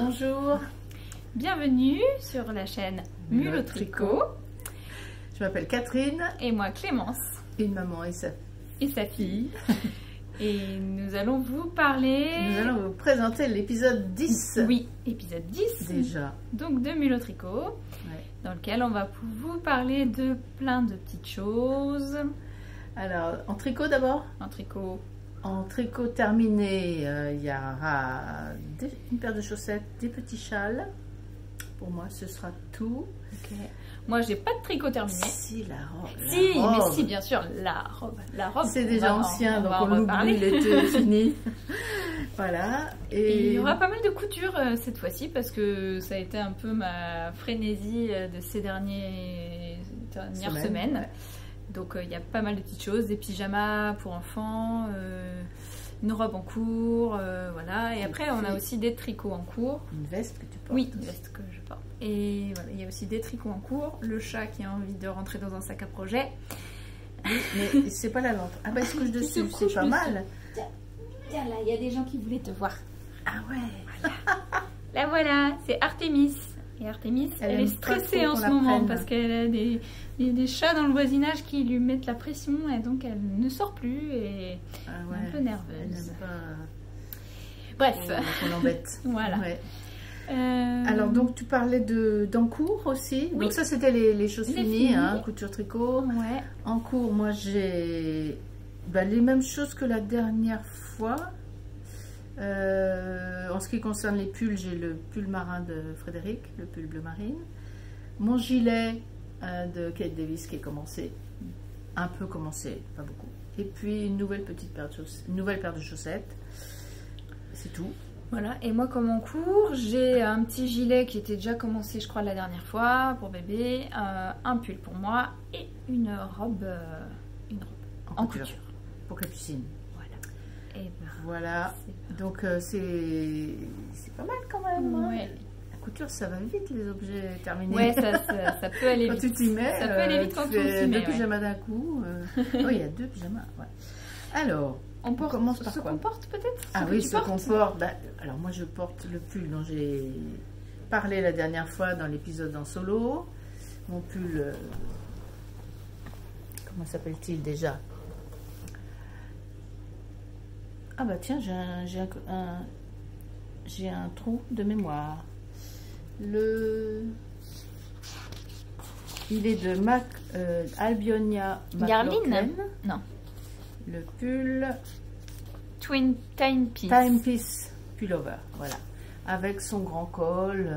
Bonjour. Bienvenue sur la chaîne Mulot Tricot. Je m'appelle Catherine. Et moi Clémence. Une maman et sa fille. Et nous allons vous parler... Nous allons vous présenter l'épisode 10. Oui, épisode 10. Déjà. Donc de Mulot Tricot. Ouais. Dans lequel on va vous parler de plein de petites choses. Alors, en tricot d'abord. En tricot terminé, il y aura une paire de chaussettes, des petits châles. Pour moi, ce sera tout. Okay. Moi, j'ai pas de tricot terminé. Si, la robe. Mais si, bien sûr, la robe. C'est déjà ancien, donc on l'oublie, il était fini. Voilà. Et il y aura pas mal de couture cette fois-ci, parce que ça a été un peu ma frénésie de ces dernières semaines. Ouais. Donc il y a pas mal de petites choses, des pyjamas pour enfants, une robe en cours, voilà. Et après on a aussi des tricots en cours. Une veste que tu portes. Oui, une veste que je porte. Et voilà, il y a aussi des tricots en cours, le chat qui a envie de rentrer dans un sac à projet. Mais c'est pas la lampe. Ah bah il se couche dessus, c'est pas mal. Tiens là, il y a des gens qui voulaient te voir. Ah ouais. Voilà. Là voilà, c'est Artémis. Et Artémis, elle est stressée en ce moment parce qu'elle a des chats dans le voisinage qui lui mettent la pression et donc elle ne sort plus et est un peu nerveuse. Bref. On l'embête. Voilà. Ouais. Alors donc tu parlais d'encours aussi. Oui. Donc ça c'était les choses finies, hein, couture tricot. Ouais. En cours, moi j'ai les mêmes choses que la dernière fois. En ce qui concerne les pulls, j'ai le pull marin de Frédéric, le pull bleu marine. Mon gilet de Kate Davis qui est commencé, un peu commencé, pas beaucoup. Et puis une nouvelle paire de chaussettes. C'est tout. Voilà, et moi comme en cours, j'ai un petit gilet qui était déjà commencé je crois la dernière fois pour bébé, un pull pour moi et une robe en couture. Pour Capucine. Et ben, voilà, donc c'est pas mal quand même. Ouais. Hein. La couture ça va vite, les objets terminés. Ouais, ça peut aller vite. Quand tu t'y mets, ça peut aller vite quand tu t'y mets. Deux pyjamas d'un coup. Oh, il y a deux pyjamas. Ouais. Alors, on commence par quoi? Porte peut-être. Ah oui, ce qu'on porte. Alors moi je porte le pull dont j'ai parlé la dernière fois dans l'épisode en solo. Mon pull, comment s'appelle-t-il déjà? Ah bah tiens, j'ai un trou de mémoire. Il est de Albionia Garline. Non. Le pull Timepiece pullover, voilà. Avec son grand col.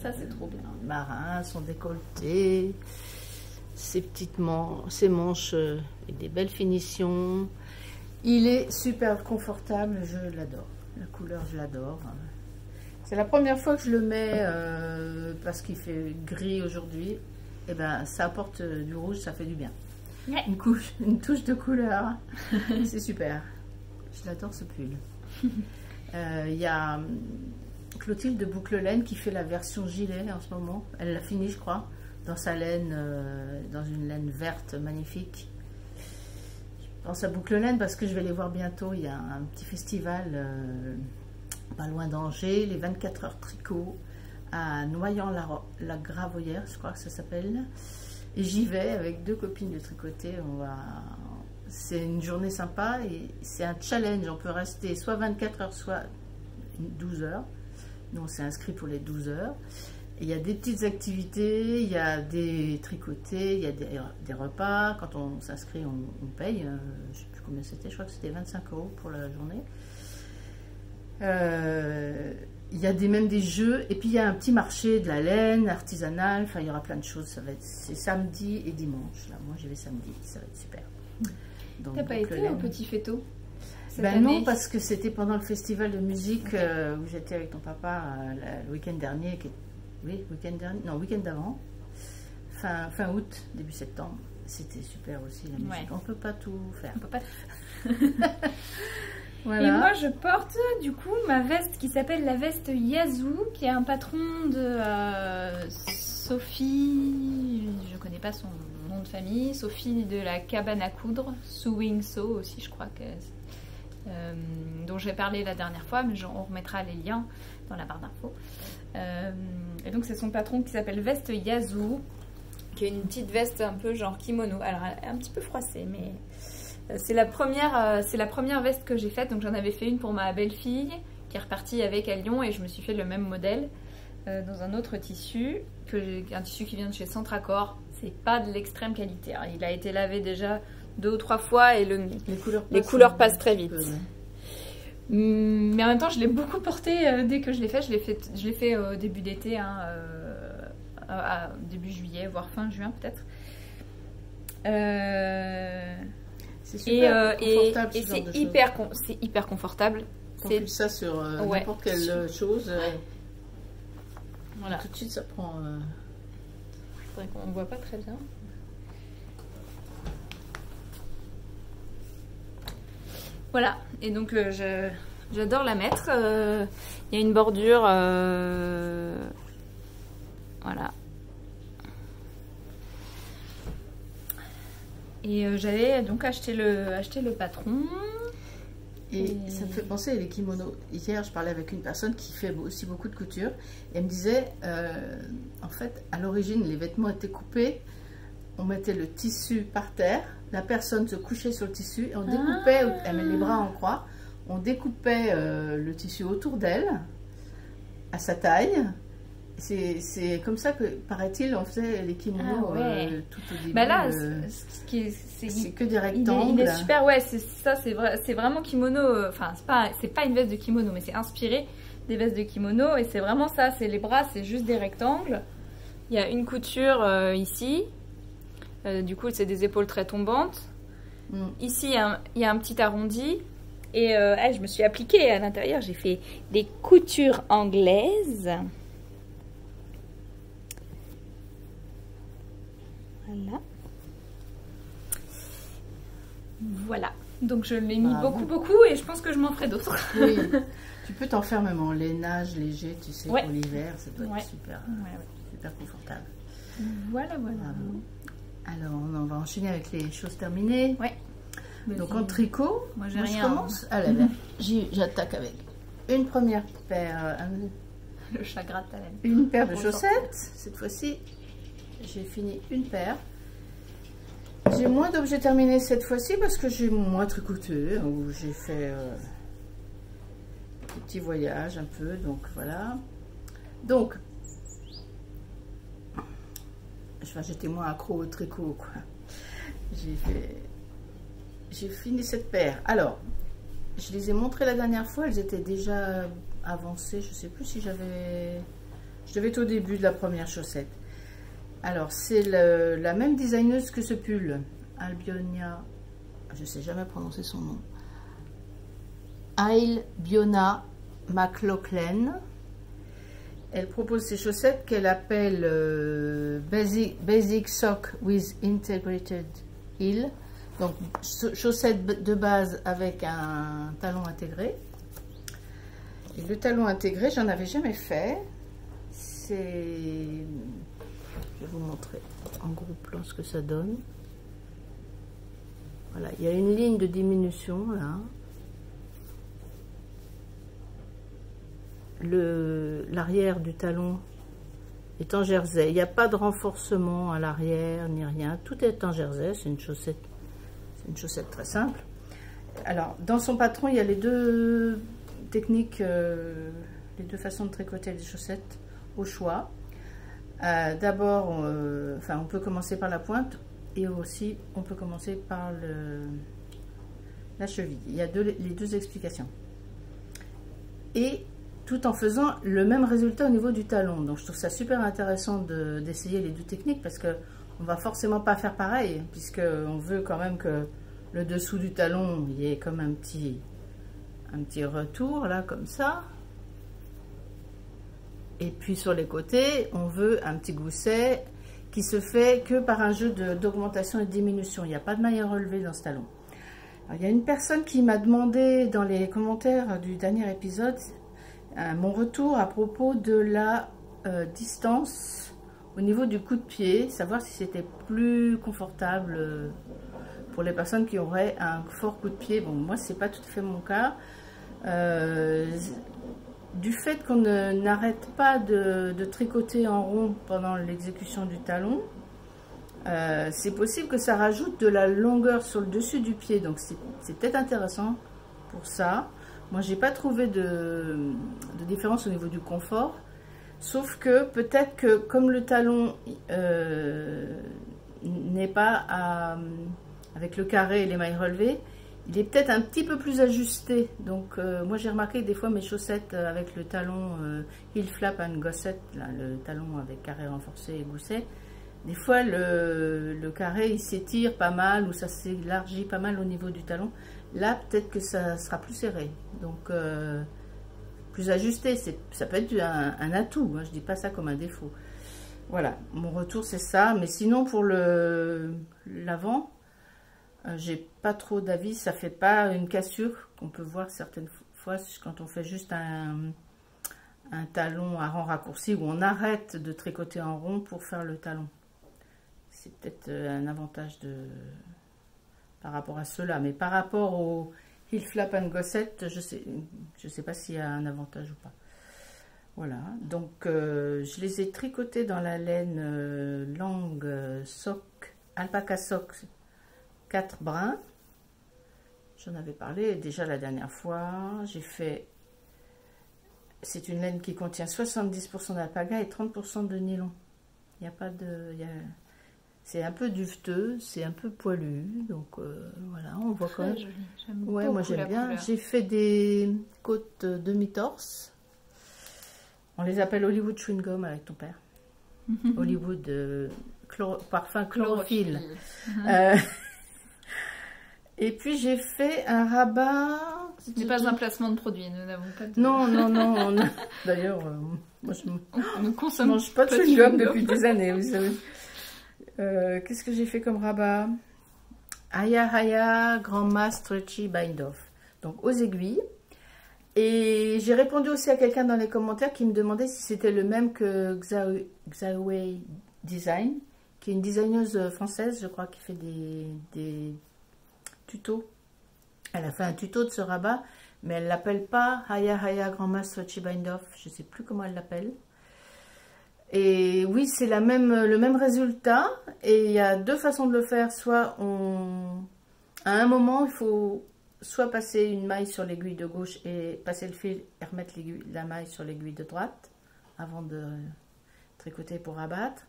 Ça c'est trop bien. Marin, son décolleté, ses manches et des belles finitions. Il est super confortable, je l'adore. La couleur, je l'adore. C'est la première fois que je le mets parce qu'il fait gris aujourd'hui. Et ben, ça apporte du rouge, ça fait du bien. Ouais. Une touche de couleur. C'est super. Je l'adore ce pull. Il y a Clotilde de Boucle Laine qui fait la version gilet en ce moment. Elle l'a fini, je crois, dans sa laine, dans une laine verte magnifique. Dans sa Boucle Laine parce que je vais les voir bientôt. Il y a un petit festival pas loin d'Angers, les 24 heures tricot à Noyant-la-Gravoyère, je crois que ça s'appelle. Et j'y vais avec deux copines de tricoter. C'est une journée sympa et c'est un challenge. On peut rester soit 24 heures, soit 12 heures. Nous on s'est inscrit pour les 12 heures. Il y a des petites activités, il y a des tricotés, il y a des repas. Quand on s'inscrit, on paye. Je ne sais plus combien c'était, je crois que c'était 25 € pour la journée. Il y a même des jeux. Et puis il y a un petit marché de la laine artisanale. Enfin, il y aura plein de choses. C'est samedi et dimanche. Là, moi, j'y vais samedi. Ça va être super. T'as pas été au Petit Fêteau? Non, parce que c'était pendant le festival de musique où j'étais avec ton papa le week-end dernier. Oui, week-end dernier, non, week-end d'avant, fin août, début septembre. C'était super aussi la musique. Ouais. On peut pas tout faire. On peut pas. Voilà. Et moi je porte du coup ma veste qui s'appelle la veste Yazoo, qui est un patron de Sophie, je connais pas son nom de famille, Sophie de la cabane à coudre, Sewing Sew aussi, je crois que dont j'ai parlé la dernière fois, mais on remettra les liens dans la barre d'infos. Et donc c'est son patron qui s'appelle Veste Yazoo, qui est une petite veste un peu genre kimono. Alors elle est un petit peu froissée, mais c'est la première veste que j'ai faite. Donc j'en avais fait une pour ma belle-fille qui est repartie avec à Lyon, et je me suis fait le même modèle dans un autre tissu, un tissu qui vient de chez Centracor. C'est pas de l'extrême qualité. Alors, il a été lavé déjà 2 ou 3 fois et les couleurs passent très vite. Mais en même temps, je l'ai beaucoup porté dès que je l'ai fait. Je l'ai fait au début d'été, hein, début juillet, voire fin juin peut-être. C'est super confortable. Et c'est hyper confortable. On fait ça sur n'importe quelle chose. Voilà. Tout de suite, ça prend. C'est vrai qu'on ne voit pas très bien. Voilà, et donc j'adore la mettre. Il y a une bordure, voilà. Et j'avais donc acheté le patron. Et ça me fait penser à les kimonos. Hier, je parlais avec une personne qui fait aussi beaucoup de couture. Et elle me disait, en fait, à l'origine, les vêtements étaient coupés. On mettait le tissu par terre. La personne se couchait sur le tissu et on découpait, elle met les bras en croix, on découpait le tissu autour d'elle, à sa taille. C'est comme ça que, paraît-il, on faisait les kimonos tout au début. Bah là, c'est que des rectangles. Il est super, ouais, c'est vraiment kimono. Enfin, c'est pas une veste de kimono, mais c'est inspiré des vestes de kimono. Et c'est vraiment ça, c'est les bras, c'est juste des rectangles. Il y a une couture ici. Du coup, c'est des épaules très tombantes. Ici, il y a un petit arrondi. Et je me suis appliquée à l'intérieur. J'ai fait des coutures anglaises. Voilà. Donc, je l'ai mis beaucoup. Et je pense que je m'en ferai d'autres. Oui. Tu peux t'en faire même en lainage léger, tu sais, pour l'hiver. Ça doit être super confortable. Voilà. Alors, on va enchaîner avec les choses terminées. Ouais. Donc, en tricot, moi je commence. J'attaque avec une première paire. Le chat gratte à laine. Une paire de chaussettes. Cette fois-ci, j'ai fini une paire. J'ai moins d'objets terminés cette fois-ci parce que j'ai moins tricoté. Ou j'ai fait des petits voyages un peu. Donc, voilà. Donc, j'étais moins accro au tricot, quoi. J'ai fini cette paire. Alors, je les ai montrées la dernière fois, elles étaient déjà avancées. Je sais plus si je devais être au début de la première chaussette. Alors, c'est la même designeuse que ce pull, Albionia. Je sais jamais prononcer son nom. Albiona McLaughlin. Elle propose ces chaussettes qu'elle appelle Basic Sock with Integrated Heel. Donc, chaussettes de base avec un talon intégré. Et le talon intégré, j'en avais jamais fait. Je vais vous montrer en gros plan ce que ça donne. Voilà, il y a une ligne de diminution là. L'arrière du talon est en jersey. Il n'y a pas de renforcement à l'arrière ni rien. Tout est en jersey. C'est une chaussette très simple. Alors, dans son patron, il y a les deux techniques, les deux façons de tricoter les chaussettes au choix. D'abord, on peut commencer par la pointe et aussi on peut commencer par la cheville. Il y a les deux explications. Et tout en faisant le même résultat au niveau du talon. Donc je trouve ça super intéressant d'essayer les deux techniques parce que on va forcément pas faire pareil puisque on veut quand même que le dessous du talon il y ait comme un petit retour là comme ça. Et puis sur les côtés, on veut un petit gousset qui se fait que par un jeu d'augmentation et de diminution. Il n'y a pas de maille relevée dans ce talon. Alors, il y a une personne qui m'a demandé dans les commentaires du dernier épisode mon retour à propos de la distance au niveau du coup de pied, savoir si c'était plus confortable pour les personnes qui auraient un fort coup de pied. Bon, moi, c'est pas tout à fait mon cas. Du fait qu'on n'arrête pas de tricoter en rond pendant l'exécution du talon, c'est possible que ça rajoute de la longueur sur le dessus du pied. Donc, c'est peut-être intéressant pour ça. Moi, j'ai pas trouvé de différence au niveau du confort. Sauf que peut-être que comme le talon n'est pas avec le carré et les mailles relevées, il est peut-être un petit peu plus ajusté. Donc moi j'ai remarqué que des fois mes chaussettes avec le talon heel flap and gosset, là, le talon avec carré renforcé et gousset, des fois le carré il s'étire pas mal ou ça s'élargit pas mal au niveau du talon. Là peut-être que ça sera plus serré. Donc plus ajusté, ça peut être un atout, hein, je dis pas ça comme un défaut. Voilà, mon retour c'est ça, mais sinon pour l'avant, j'ai pas trop d'avis, ça fait pas une cassure qu'on peut voir certaines fois quand on fait juste un talon à rang raccourci où on arrête de tricoter en rond pour faire le talon. C'est peut-être un avantage par rapport à cela, mais par rapport au heel flap and gosset, je sais pas s'il y a un avantage ou pas. Voilà, donc je les ai tricotés dans la laine Lang Sock, Alpaca Sock 4 brins. J'en avais parlé déjà la dernière fois. J'ai fait, c'est une laine qui contient 70% d'alpaga et 30% de nylon. Il n'y a pas de... C'est un peu duveteux, c'est un peu poilu, donc voilà, on voit quand même. Ouais, moi j'aime bien. J'ai fait des côtes demi-torse. On les appelle Hollywood chewing gum avec ton père. Hollywood parfum chlorophylle. Et puis j'ai fait un rabat. Ce n'est pas un placement de produit, nous n'avons pas de... Non, non, non. D'ailleurs, moi je ne mange pas de chewing gum depuis des années, vous savez. Qu'est-ce que j'ai fait comme rabat? Haya Grandma Stretchy Bind Off. Donc aux aiguilles. Et j'ai répondu aussi à quelqu'un dans les commentaires qui me demandait si c'était le même que Xiaowei Design, qui est une designeuse française, je crois, qui fait des tutos. Elle a fait un tuto de ce rabat, mais elle l'appelle pas Haya Grandma Stretchy Bind Off. Je sais plus comment elle l'appelle. Et oui, c'est le même résultat. Et il y a deux façons de le faire. Soit à un moment, il faut soit passer une maille sur l'aiguille de gauche et passer le fil et remettre la maille sur l'aiguille de droite avant de tricoter pour abattre.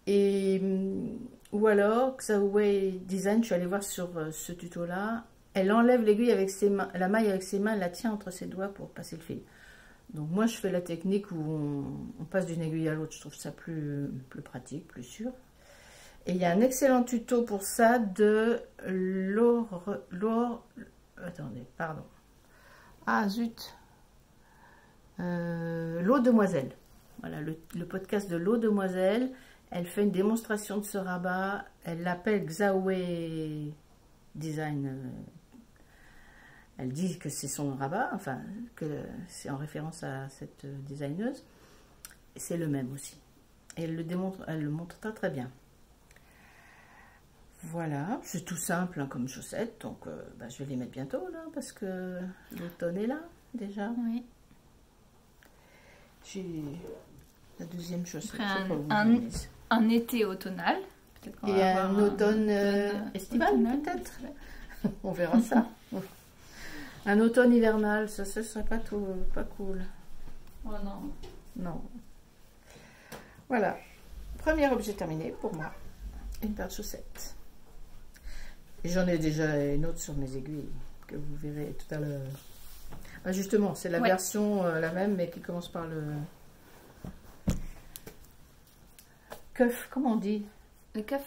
Ou alors, Xiaowei Design, je suis allée voir sur ce tuto-là, elle enlève l'aiguille avec ses mains, la maille avec ses mains, elle la tient entre ses doigts pour passer le fil. Donc moi, je fais la technique où on passe d'une aiguille à l'autre, je trouve ça plus pratique, plus sûr. Et il y a un excellent tuto pour ça de attendez, pardon. Ah zut. L'eau demoiselle. Voilà, le podcast de l'eau demoiselle. Elle fait une démonstration de ce rabat. Elle l'appelle Xiaowei Design. Elle dit que c'est son rabat, enfin, que c'est en référence à cette designeuse. C'est le même aussi. Et elle le montre très très bien. Voilà, c'est tout simple hein, comme chaussettes, donc je vais les mettre bientôt là, parce que l'automne est là déjà. Oui. J'ai la deuxième chaussette. Un été automnal, peut-être qu'on et un automne estival peut-être. On verra ça. Un automne hivernal, ça serait pas cool. Oh non. Non. Voilà, premier objet terminé pour moi, une paire de chaussettes. J'en ai déjà une autre sur mes aiguilles que vous verrez tout à l'heure. Ah, justement, c'est la version la même, mais qui commence par le cuff. Comment on dit? Le cuff.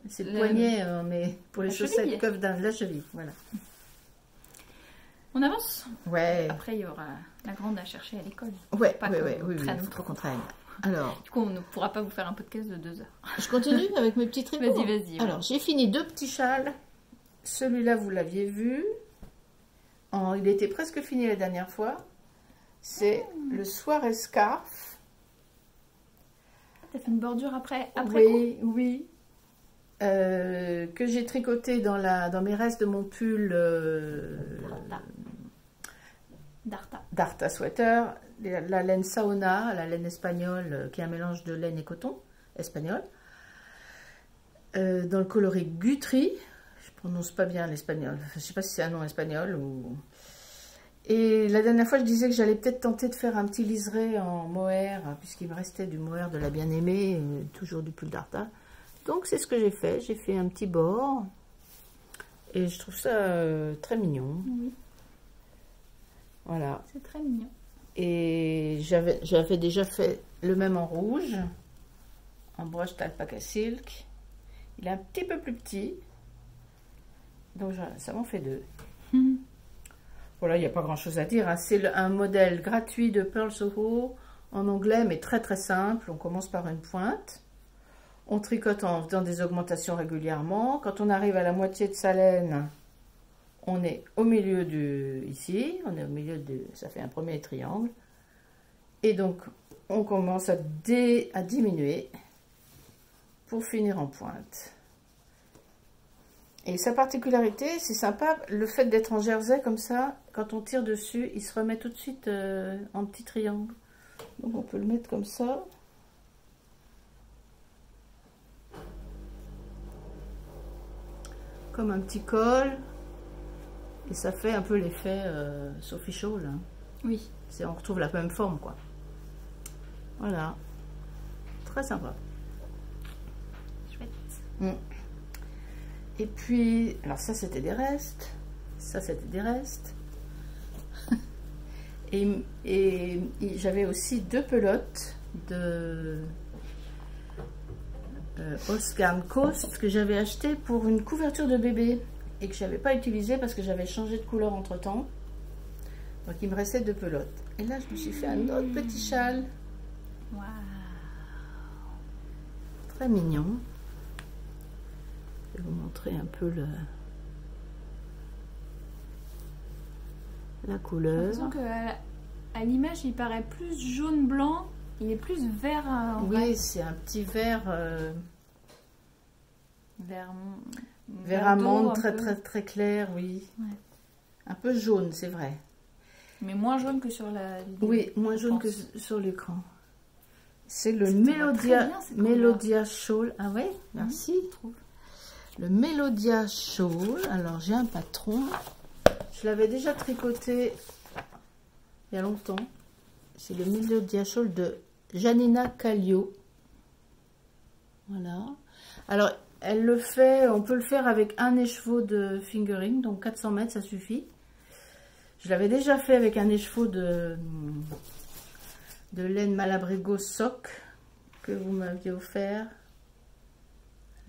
C'est le poignet, mais pour les chaussettes, cuff de la cheville. Voilà. On avance? Ouais. Après, il y aura la grande à chercher à l'école. Oui, il faut qu'on traîne. Alors, du coup, on ne pourra pas vous faire un podcast de 2 heures. Je continue avec mes petits tricots. Vas-y. Ouais. Alors, j'ai fini 2 petits châles. Celui-là, vous l'aviez vu. Il était presque fini la dernière fois. C'est le soirée scarf. T'as fait une bordure après Oui, oui. que j'ai tricoté dans mes restes de mon pull Darta Sweater, la laine Saona, la laine espagnole, qui est un mélange de laine et coton espagnol, dans le coloris Guthrie. Je prononce pas bien l'espagnol, je sais pas si c'est un nom espagnol ou... Et la dernière fois, je disais que j'allais peut-être tenter de faire un petit liseré en mohair, puisqu'il me restait du mohair de la bien-aimée, toujours du pull Darta. Donc, c'est ce que j'ai fait. J'ai fait un petit bord. Et je trouve ça très mignon. Oui. Voilà. C'est très mignon. Et j'avais déjà fait le même en rouge, en broche d'alpaca silk. Il est un petit peu plus petit. Donc, ça m'en fait deux. Voilà, il n'y a pas grand chose à dire. Hein. C'est un modèle gratuit de Pearl Soho en anglais, mais très très simple. On commence par une pointe. On tricote en faisant des augmentations régulièrement. Quand on arrive à la moitié de sa laine, on est au milieu ici. On est au milieu ça fait un premier triangle. Et donc, on commence à diminuer pour finir en pointe. Et sa particularité, c'est sympa, le fait d'être en jersey comme ça, quand on tire dessus, il se remet tout de suite en petit triangle. Donc on peut le mettre comme ça. Comme un petit col. Et ça fait un peu l'effet Sophie Scholl. Hein. Oui. On retrouve la même forme, quoi. Voilà. Très sympa. Chouette. Et puis, alors ça c'était des restes, ça c'était des restes. et j'avais aussi deux pelotes de Oscar Coast que j'avais acheté pour une couverture de bébé et que je n'avais pas utilisé parce que j'avais changé de couleur entre temps. Donc il me restait deux pelotes. Et là je me suis fait un autre petit châle. Waouh. Très mignon. Je vais vous montrer un peu la couleur. J'ai l'impression qu'à l'image, il paraît plus jaune-blanc. Il est plus vert. Oui, c'est un petit vert. Vert amande, très très très clair, oui. Ouais. Un peu jaune, c'est vrai. Mais moins jaune que sur la vidéo. Oui, moins jaune que sur l'écran. C'est le Melodia Shawl. Ah ouais, merci. Je trouve. Le Melodia Shawl, alors j'ai un patron, je l'avais déjà tricoté il y a longtemps, c'est le Melodia Shawl de Janina Kallio, voilà, alors elle le fait, on peut le faire avec un écheveau de fingering, donc 400 mètres ça suffit, je l'avais déjà fait avec un écheveau de laine Malabrigo Sock que vous m'aviez offert.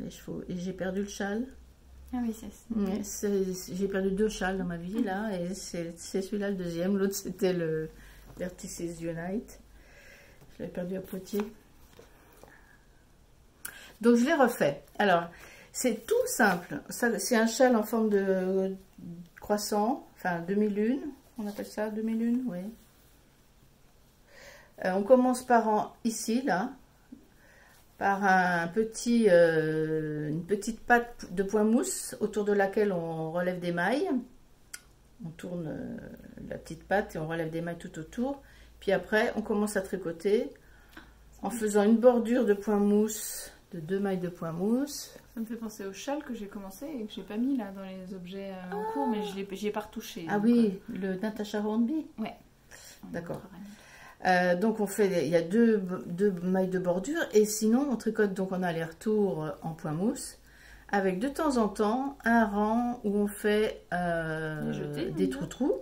Les chevaux. Et j'ai perdu le châle. Ah oui, j'ai perdu deux châles dans ma vie là, et c'est celui-là le deuxième. L'autre c'était le Vertices Unite. Je l'ai perdu à Poitiers. Donc je l'ai refait. Alors c'est tout simple. C'est un châle en forme de croissant, enfin demi-lune. On appelle ça demi-lune, oui. On commence par ici là. Par une petite patte de point mousse autour de laquelle on relève des mailles. On tourne la petite patte et on relève des mailles tout autour. Puis après, on commence à tricoter en faisant une bordure de point mousse, de 2 mailles de point mousse. Ça me fait penser au châle que j'ai commencé et que j'ai pas mis là dans les objets en cours, mais j'y ai pas retouché. Ah oui, le Natasha Hornby. Ouais. D'accord. Donc on fait, il y a deux mailles de bordure et sinon on tricote donc en aller-retour en point mousse avec de temps en temps un rang où on fait des trous-trous.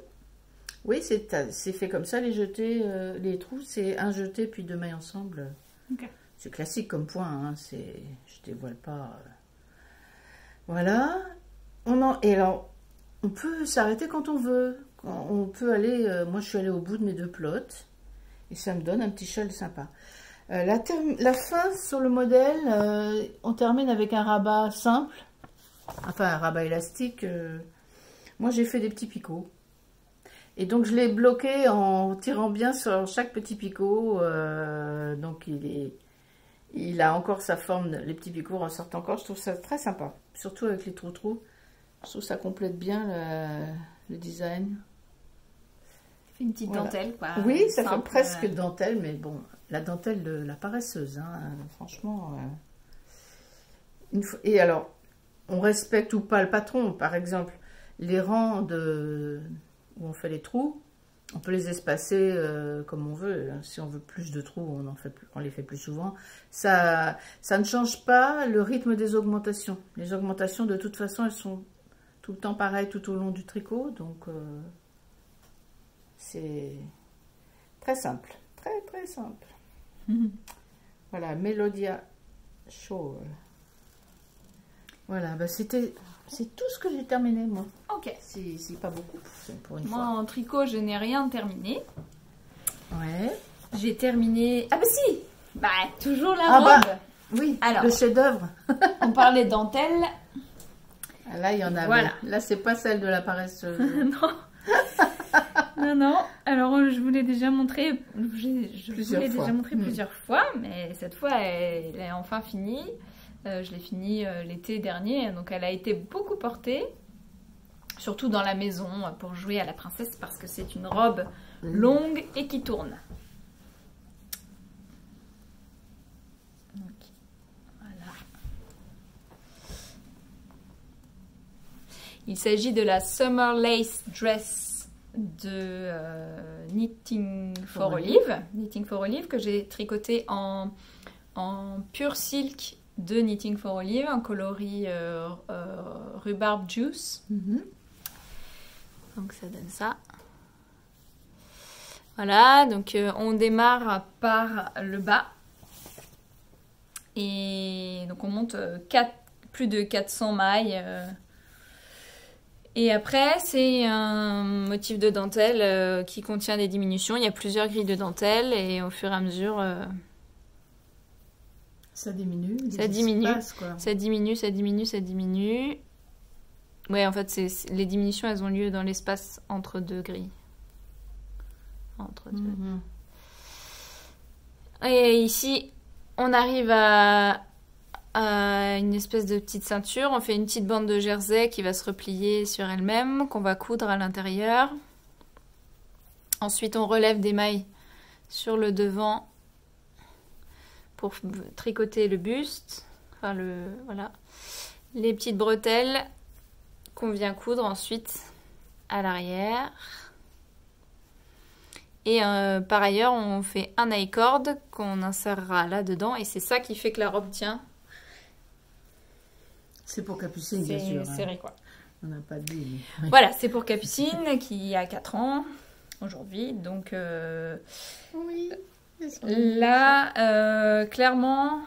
Oui, c'est fait comme ça, les jetés, les trous, c'est un jeté puis 2 mailles ensemble. Okay. C'est classique comme point, hein, je dévoile pas. Voilà. Et alors, on peut s'arrêter quand on veut. On peut aller, moi je suis allée au bout de mes 2 plots. Et ça me donne un petit châle sympa. La fin sur le modèle, on termine avec un rabat simple. Enfin, un rabat élastique. Moi, j'ai fait des petits picots. Et donc, je l'ai bloqué en tirant bien sur chaque petit picot. Donc, il il a encore sa forme, les petits picots ressortent encore. Je trouve ça très sympa, surtout avec les trous-trous. Je trouve ça complète bien le design. Ça fait une petite dentelle, quoi. Oui, ça fait presque dentelle, mais bon, la dentelle de la paresseuse, hein, franchement. Et alors, on respecte ou pas le patron, par exemple, les rangs où on fait les trous, on peut les espacer comme on veut. Si on veut plus de trous, on les fait plus souvent. Ça ne change pas le rythme des augmentations. Les augmentations, de toute façon, elles sont tout le temps pareilles tout au long du tricot. Donc, c'est très simple. Très, très simple. Voilà, Melodia Shawl. Voilà, bah c'est tout ce que j'ai terminé, moi. Ok. C'est pas beaucoup pour une moi, fois. en tricot, je n'ai rien terminé. Ouais. J'ai terminé... Ah bah si. Bah, toujours la robe. Bah, oui, alors, le chef-d'œuvre. On parlait dentelle. Là, il y en avait. Voilà. Là, c'est pas celle de la paresseuse. Non. Non. Alors, je vous l'ai déjà montré. Plusieurs fois, mais cette fois, elle est enfin finie. Je l'ai finie l'été dernier, donc elle a été beaucoup portée, surtout dans la maison, pour jouer à la princesse, parce que c'est une robe longue et qui tourne. Donc, voilà. Il s'agit de la Summer Lace Dress de Knitting for Olive. Knitting for Olive, que j'ai tricoté en pur silk de Knitting for Olive, en coloris rhubarb juice. Donc ça donne ça. Voilà, donc on démarre par le bas. Et donc on monte plus de 400 mailles. Et après, c'est un motif de dentelle qui contient des diminutions. Il y a plusieurs grilles de dentelle et au fur et à mesure... ça diminue. Ça diminue. Ouais, en fait, les diminutions, elles ont lieu dans l'espace entre deux grilles. Entre deux. Et ici, on arrive à une espèce de petite ceinture. On fait une petite bande de jersey qui va se replier sur elle-même, qu'on va coudre à l'intérieur. Ensuite, on relève des mailles sur le devant pour tricoter le buste. Enfin, voilà. Les petites bretelles qu'on vient coudre ensuite à l'arrière. Et par ailleurs, on fait un I-cord qu'on insérera là-dedans. Et c'est ça qui fait que la robe tient. C'est pour Capucine, bien sûr. C'est serré, quoi. On n'a pas dit. Oui. Voilà, c'est pour Capucine qui a 4 ans aujourd'hui. Donc oui. Là, clairement...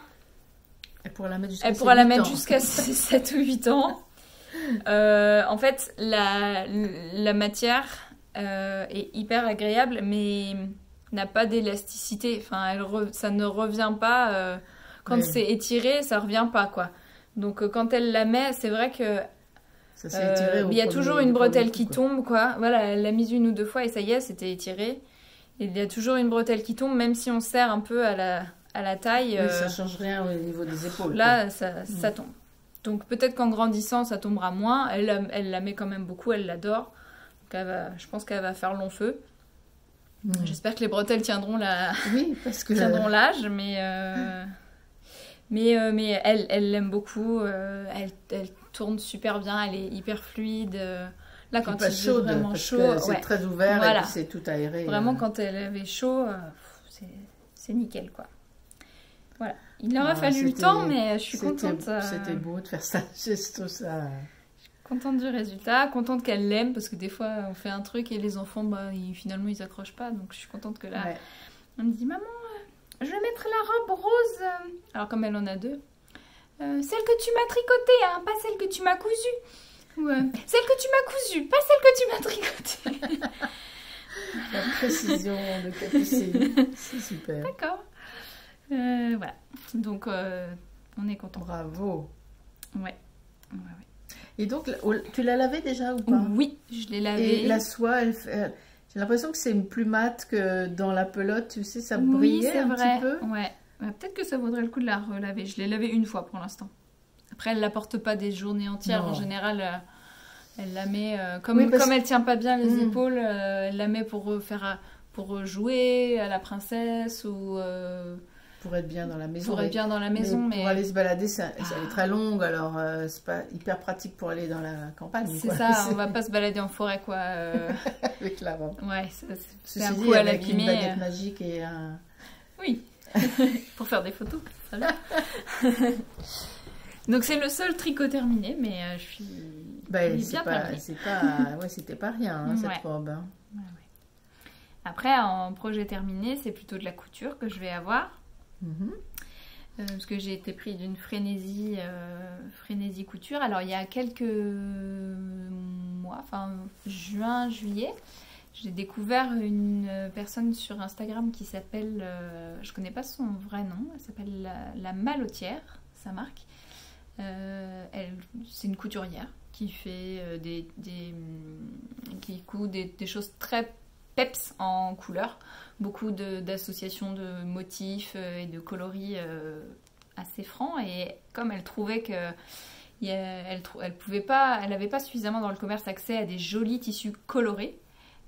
Elle pourra la mettre jusqu'à 7 ou 8 ans. En fait, la matière est hyper agréable, mais n'a pas d'élasticité. Enfin, ça ne revient pas. Quand c'est étiré, ça revient pas, quoi. Donc, quand elle la met, c'est vrai que ça s'est étiré. Il y a toujours une bretelle qui tombe, quoi. Voilà, elle l'a mise 1 ou 2 fois et ça y est, c'était étiré. Et il y a toujours une bretelle qui tombe, même si on serre un peu à la taille. Oui, ça change rien au niveau des épaules. Là, ça tombe. Donc peut-être qu'en grandissant, ça tombera moins. Elle la met quand même beaucoup, elle l'adore. Donc je pense qu'elle va faire long feu. J'espère que les bretelles tiendront l'âge, mais elle l'aime beaucoup. Elle tourne super bien, elle est hyper fluide. Là, quand il est vraiment chaud, c'est très ouvert, voilà. Et puis c'est tout aéré. Vraiment, quand elle avait chaud, c'est nickel, quoi. Voilà. Il leur a fallu le temps, mais je suis contente. C'était beau de faire ça, juste tout ça. Je suis contente du résultat, contente qu'elle l'aime, parce que des fois, on fait un truc et les enfants, finalement, ils accrochent pas. Donc, je suis contente que là, on me dit, maman, je vais mettre la robe rose. Alors, comme elle en a 2, celle que tu m'as tricotée, hein, pas celle que tu m'as cousue. Ouais. Celle que tu m'as cousue, pas celle que tu m'as tricotée. La précision de Capucine, c'est super. D'accord. Voilà. Donc, on est content. Bravo. Ouais. Et donc, tu l'as lavé déjà ou pas? Oui, je l'ai lavé. Et la soie, j'ai l'impression que c'est plus mat que dans la pelote, tu sais, ça brillait un petit peu. Ouais. Peut-être que ça vaudrait le coup de la relaver. Je l'ai lavée une fois pour l'instant. Après, elle la porte pas des journées entières. En général, elle la met... comme elle tient pas bien les épaules, elle la met pour jouer à la princesse ou... pour être bien dans la maison. Pour être bien dans la maison, mais... Pour aller se balader, elle est très longue, alors c'est pas hyper pratique pour aller dans la campagne. C'est ça, on va pas se balader en forêt, quoi. Avec la robe. Ouais, c'est un dit, coup à avec l'abîmer. Une baguette magique et un... Oui, pour faire des photos, ça va. Donc c'est le seul tricot terminé, mais je suis bien c'était pas rien, cette robe. Hein. Ouais. Après, en projet terminé, c'est plutôt de la couture que je vais avoir. Parce que j'ai été pris d'une frénésie couture. Alors il y a quelques mois, enfin juin, juillet, j'ai découvert une personne sur Instagram qui s'appelle, je connais pas son vrai nom, elle s'appelle la Malotière, sa marque. C'est une couturière qui fait qui coud des choses très peps en couleur, beaucoup d'associations de motifs et de coloris assez francs, et comme elle trouvait que elle n'avait pas suffisamment dans le commerce accès à des jolis tissus colorés,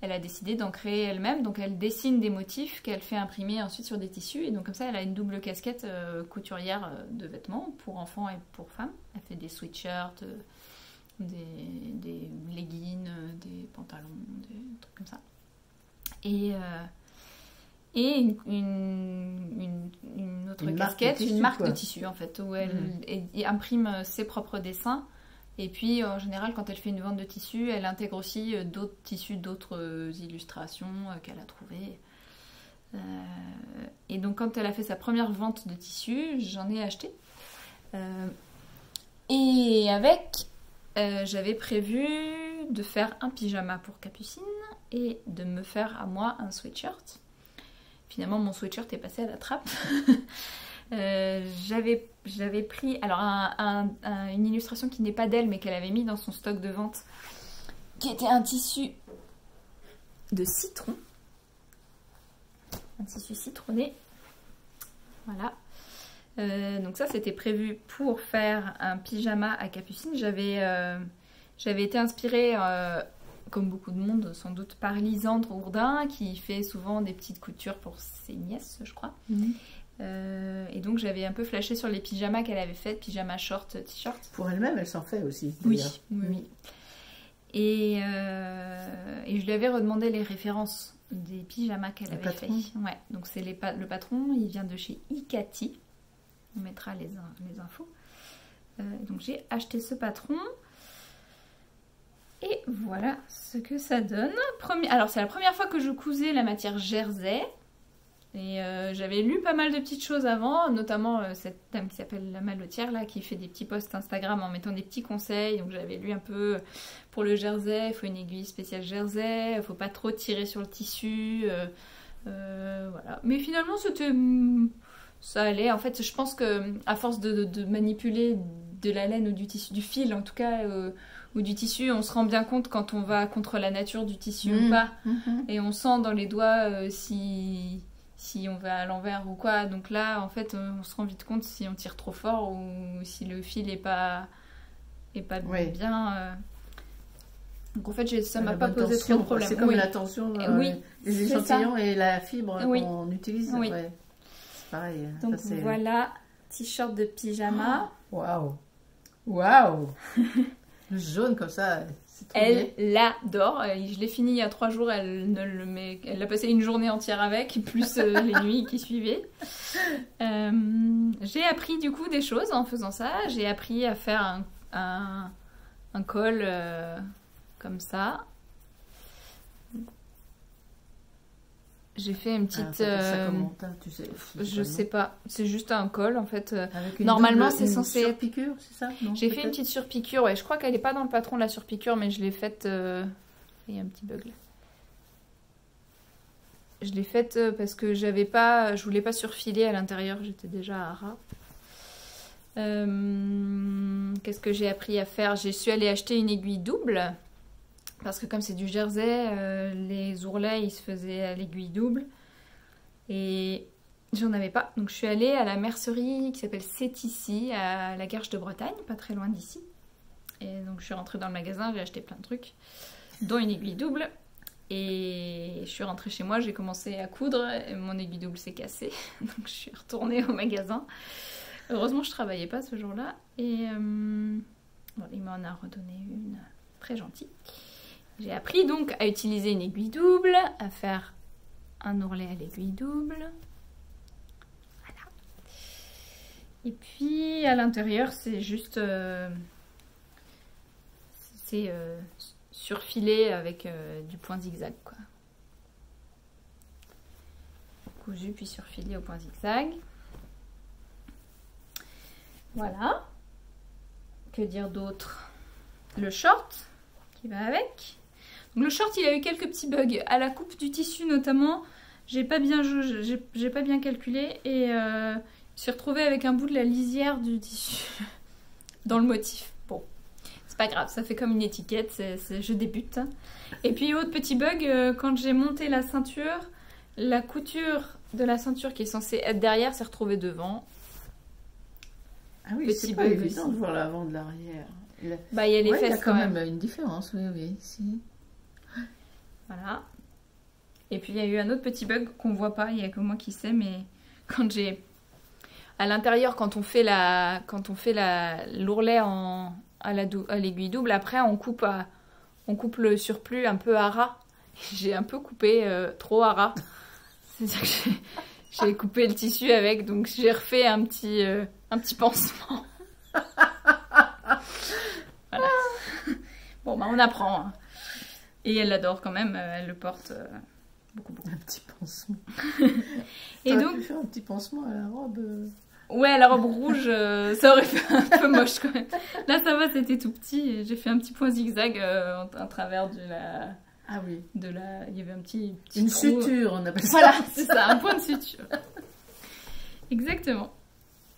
elle a décidé d'en créer elle-même. Donc elle dessine des motifs qu'elle fait imprimer ensuite sur des tissus, et donc comme ça elle a une double casquette couturière de vêtements pour enfants et pour femmes. Elle fait des sweatshirts, des leggings, des pantalons, des trucs comme ça. Et une autre casquette, une marque de tissu en fait, où elle imprime ses propres dessins. Et puis en général, quand elle fait une vente de tissus, elle intègre aussi d'autres tissus, d'autres illustrations qu'elle a trouvées. Et donc quand elle a fait sa première vente de tissus, j'en ai acheté. Et avec, j'avais prévu de faire un pyjama pour Capucine et de me faire à moi un sweatshirt. Finalement, mon sweatshirt est passé à la trappe. J'avais pris alors une illustration qui n'est pas d'elle, mais qu'elle avait mis dans son stock de vente, qui était un tissu de citron. Un tissu citronné. Voilà. Donc ça, c'était prévu pour faire un pyjama à Capucine. J'avais été inspirée... comme beaucoup de monde, sans doute, par Lisandre Ourdin, qui fait souvent des petites coutures pour ses nièces, je crois. Et donc, j'avais un peu flashé sur les pyjamas qu'elle avait fait, pyjama short, t-shirt. Pour elle-même, elle s'en fait aussi. Oui. Et je lui avais redemandé les références des pyjamas qu'elle avait fait. Ouais, donc c'est le patron, il vient de chez Ikati. On mettra les infos. Donc, j'ai acheté ce patron. Et voilà ce que ça donne. Alors c'est la première fois que je cousais la matière jersey. Et j'avais lu pas mal de petites choses avant, notamment cette dame qui s'appelle la Malotière là, qui fait des petits posts Instagram en mettant des petits conseils. Donc j'avais lu un peu pour le jersey, il faut une aiguille spéciale jersey, il faut pas trop tirer sur le tissu. Voilà. Mais finalement ça allait. En fait, je pense que à force de manipuler de la laine ou du tissu, du fil en tout cas, ou du tissu, on se rend bien compte quand on va contre la nature du tissu ou pas. Et on sent dans les doigts si on va à l'envers ou quoi. Donc là, en fait, on se rend vite compte si on tire trop fort ou si le fil est pas bien. Donc en fait, ça m'a pas posé trop de problème. C'est comme la tension, les échantillons et la fibre qu'on utilise. Oui. Ouais. C'est pareil. Donc ça, voilà, t-shirt de pyjama. Waouh. Le jaune comme ça, c'est trop Elle l'adore. Je l'ai fini il y a 3 jours. Elle a passé une journée entière avec, plus les nuits qui suivaient. J'ai appris du coup des choses en faisant ça. J'ai appris à faire un col comme ça. J'ai fait une petite... ça comment, tu sais, je sais pas. C'est juste un col en fait. Normalement c'est censé être... surpiqûre, c'est ça? J'ai fait une petite surpiqûre. Ouais, je crois qu'elle n'est pas dans le patron la surpiqûre, mais je l'ai faite... Il y a un petit bug là. Je l'ai faite parce que je voulais pas surfiler à l'intérieur. J'étais déjà à ras. Qu'est-ce que j'ai appris à faire? Je suis allée acheter une aiguille double. Parce que comme c'est du jersey, les ourlets, ils se faisaient à l'aiguille double. Et j'en avais pas. Donc je suis allée à la mercerie qui s'appelle C'est ici, à la Garche de Bretagne, pas très loin d'ici. Et donc je suis rentrée dans le magasin, j'ai acheté plein de trucs, dont une aiguille double. Et je suis rentrée chez moi, j'ai commencé à coudre, et mon aiguille double s'est cassée. Donc je suis retournée au magasin. Heureusement je travaillais pas ce jour-là. Et bon, il m'en a redonné une très gentille. J'ai appris donc à utiliser une aiguille double, à faire un ourlet à l'aiguille double. Voilà. Et puis à l'intérieur, c'est juste surfilé avec du point zigzag, quoi. Cousu puis surfilé au point zigzag. Voilà. Que dire d'autre? Le short qui va avec. Donc le short, il a eu quelques petits bugs à la coupe du tissu notamment. J'ai pas bien calculé et je me suis retrouvée avec un bout de la lisière du tissu dans le motif. Bon, c'est pas grave, ça fait comme une étiquette, je débute. Et puis autre petit bug, quand j'ai monté la ceinture, la couture de la ceinture qui est censée être derrière s'est retrouvée devant. Ah oui, c'est pas évident de voir l'avant de l'arrière. Bah, il y a les fesses, il y a quand même une différence, oui, si. Voilà. Et puis il y a eu un autre petit bug qu'on voit pas, il n'y a que moi qui sais, mais quand j'ai à l'intérieur, quand on fait l'ourlet à l'aiguille double, après on coupe le surplus un peu à ras. J'ai un peu coupé trop à ras. C'est-à-dire que j'ai coupé le tissu avec, donc j'ai refait un petit pansement. Voilà. Bon, bah on apprend. Hein. Et elle l'adore quand même, elle le porte beaucoup. Un petit pansement. Et donc, pu faire un petit pansement à la robe. Ouais, la robe rouge, ça aurait fait un peu moche quand même. Là, ça va, c'était tout petit. J'ai fait un petit point zigzag à travers de la... Ah oui. Il y avait un petit une trou. suture, on appelle ça. Voilà, c'est ça, un point de suture. Exactement.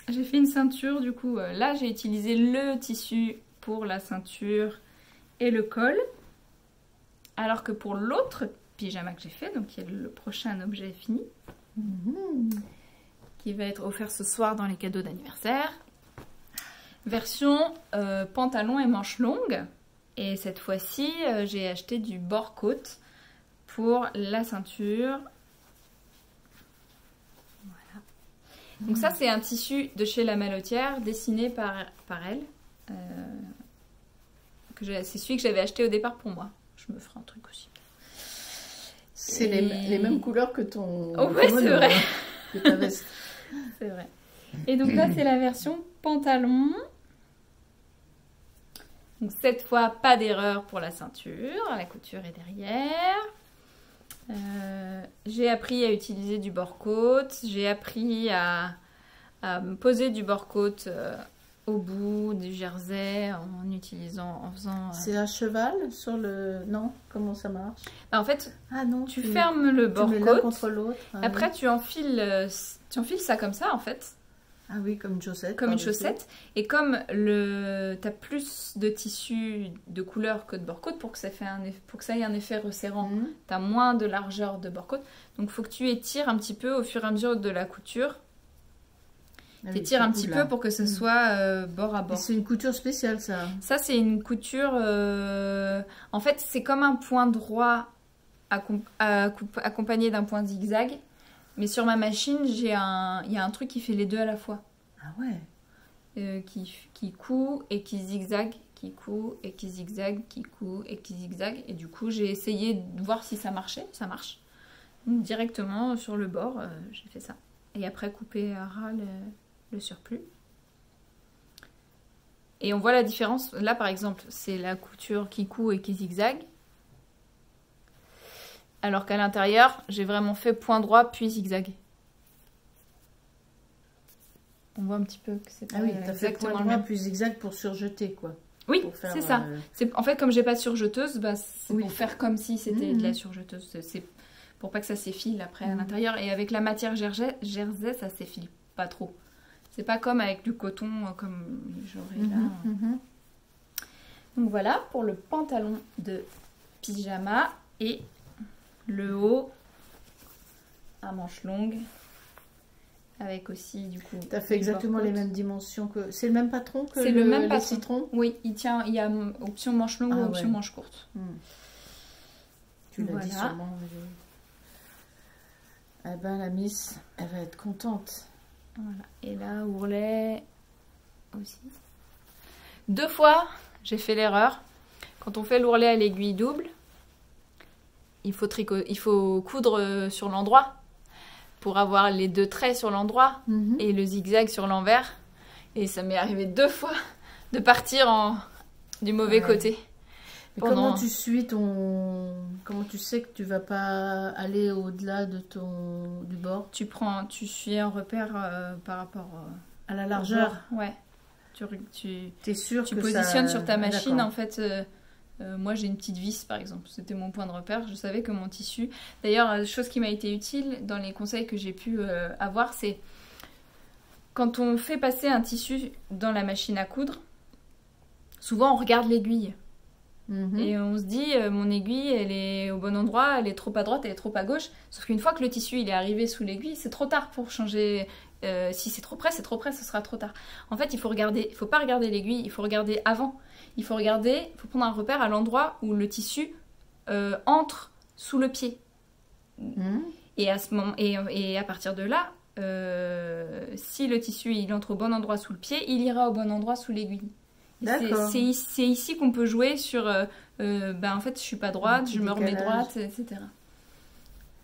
J'ai fait une ceinture, du coup, là, j'ai utilisé le tissu pour la ceinture et le col. Alors que pour l'autre pyjama que j'ai fait, donc qui est le prochain objet fini, qui va être offert ce soir dans les cadeaux d'anniversaire, version pantalon et manches longues. Et cette fois-ci, j'ai acheté du bord-côte pour la ceinture. Voilà. Donc ça, c'est un tissu de chez La Malotière, dessiné par elle. C'est celui que j'avais acheté au départ pour moi. Je me ferai un truc aussi. C'est les mêmes couleurs que ton... Oh ouais, c'est vrai. Que ta veste. C'est vrai. Et donc là, c'est la version pantalon. Donc cette fois, pas d'erreur pour la ceinture. La couture est derrière. J'ai appris à utiliser du bord-côte. J'ai appris à poser du bord-côte au bout du jersey en faisant... C'est à cheval sur le... Non, comment ça marche? Bah, en fait, non, tu fermes le bord-côte. Contre l'autre. Après, tu enfiles ça comme ça, en fait. Ah oui, comme une chaussette. Comme une chaussette. Et comme tu as plus de tissu de couleur que de bord-côte, pour que ça ait un effet resserrant, tu as moins de largeur de bord-côte. Donc, il faut que tu étires un petit peu au fur et à mesure de la couture. Tu étires un petit peu pour que ce soit bord à bord. C'est une couture spéciale, ça. Ça, c'est une couture... En fait, c'est comme un point droit accompagné d'un point zigzag. Mais sur ma machine, il y a un truc qui fait les deux à la fois. Ah ouais. Qui coud et qui zigzag, qui coud et qui zigzag, qui coud et qui zigzag. Et du coup, j'ai essayé de voir si ça marchait. Ça marche. Donc, directement sur le bord, j'ai fait ça. Et après, couper à ras le surplus. Et on voit la différence. Là, par exemple, c'est la couture qui coud et qui zigzag. Alors qu'à l'intérieur, j'ai vraiment fait point droit puis zigzag. On voit un petit peu que c'est pas t'as fait point droit puis zigzag pour surjeter, quoi. Oui, c'est ça. En fait, comme j'ai pas de surjeteuse, c'est pour faire comme si c'était de la surjeteuse. C'est pour pas que ça s'effile après à l'intérieur. Et avec la matière jersey, ça s'effile pas trop. C'est pas comme avec du coton, comme j'aurais là. Donc voilà pour le pantalon de pyjama et le haut à manches longues avec aussi du coup. Tu as fait exactement les mêmes dimensions que. C'est le même patron que c'est le même patron. citron. Oui, il y a option manche longue ou option manche courte. Tu l'as dit sûrement. Eh ben la Miss, elle va être contente. Voilà. Et là, ourlet aussi. 2 fois, j'ai fait l'erreur. Quand on fait l'ourlet à l'aiguille double, il faut coudre sur l'endroit pour avoir les 2 traits sur l'endroit et le zigzag sur l'envers. Et ça m'est arrivé 2 fois de partir du mauvais côté. Mais comment tu suis comment tu sais que tu vas pas aller au-delà du bord? Tu suis un repère par rapport à la largeur. Ouais. T'es sûr tu que positionnes sur ta machine en fait. Moi j'ai une petite vis par exemple, c'était mon point de repère, je savais que mon tissu. D'ailleurs, chose qui m'a été utile dans les conseils que j'ai pu avoir, c'est quand on fait passer un tissu dans la machine à coudre, souvent on regarde l'aiguille. Et on se dit, mon aiguille, elle est au bon endroit, elle est trop à droite, elle est trop à gauche. Sauf qu'une fois que le tissu il est arrivé sous l'aiguille, c'est trop tard pour changer. Si c'est trop près, ce sera trop tard. En fait, il faut pas regarder l'aiguille, il faut regarder avant. Il faut prendre un repère à l'endroit où le tissu entre sous le pied. Et à ce moment, et à partir de là, si le tissu il entre au bon endroit sous le pied, il ira au bon endroit sous l'aiguille. C'est ici qu'on peut jouer sur en fait je suis pas droite, je me remets droite, etc.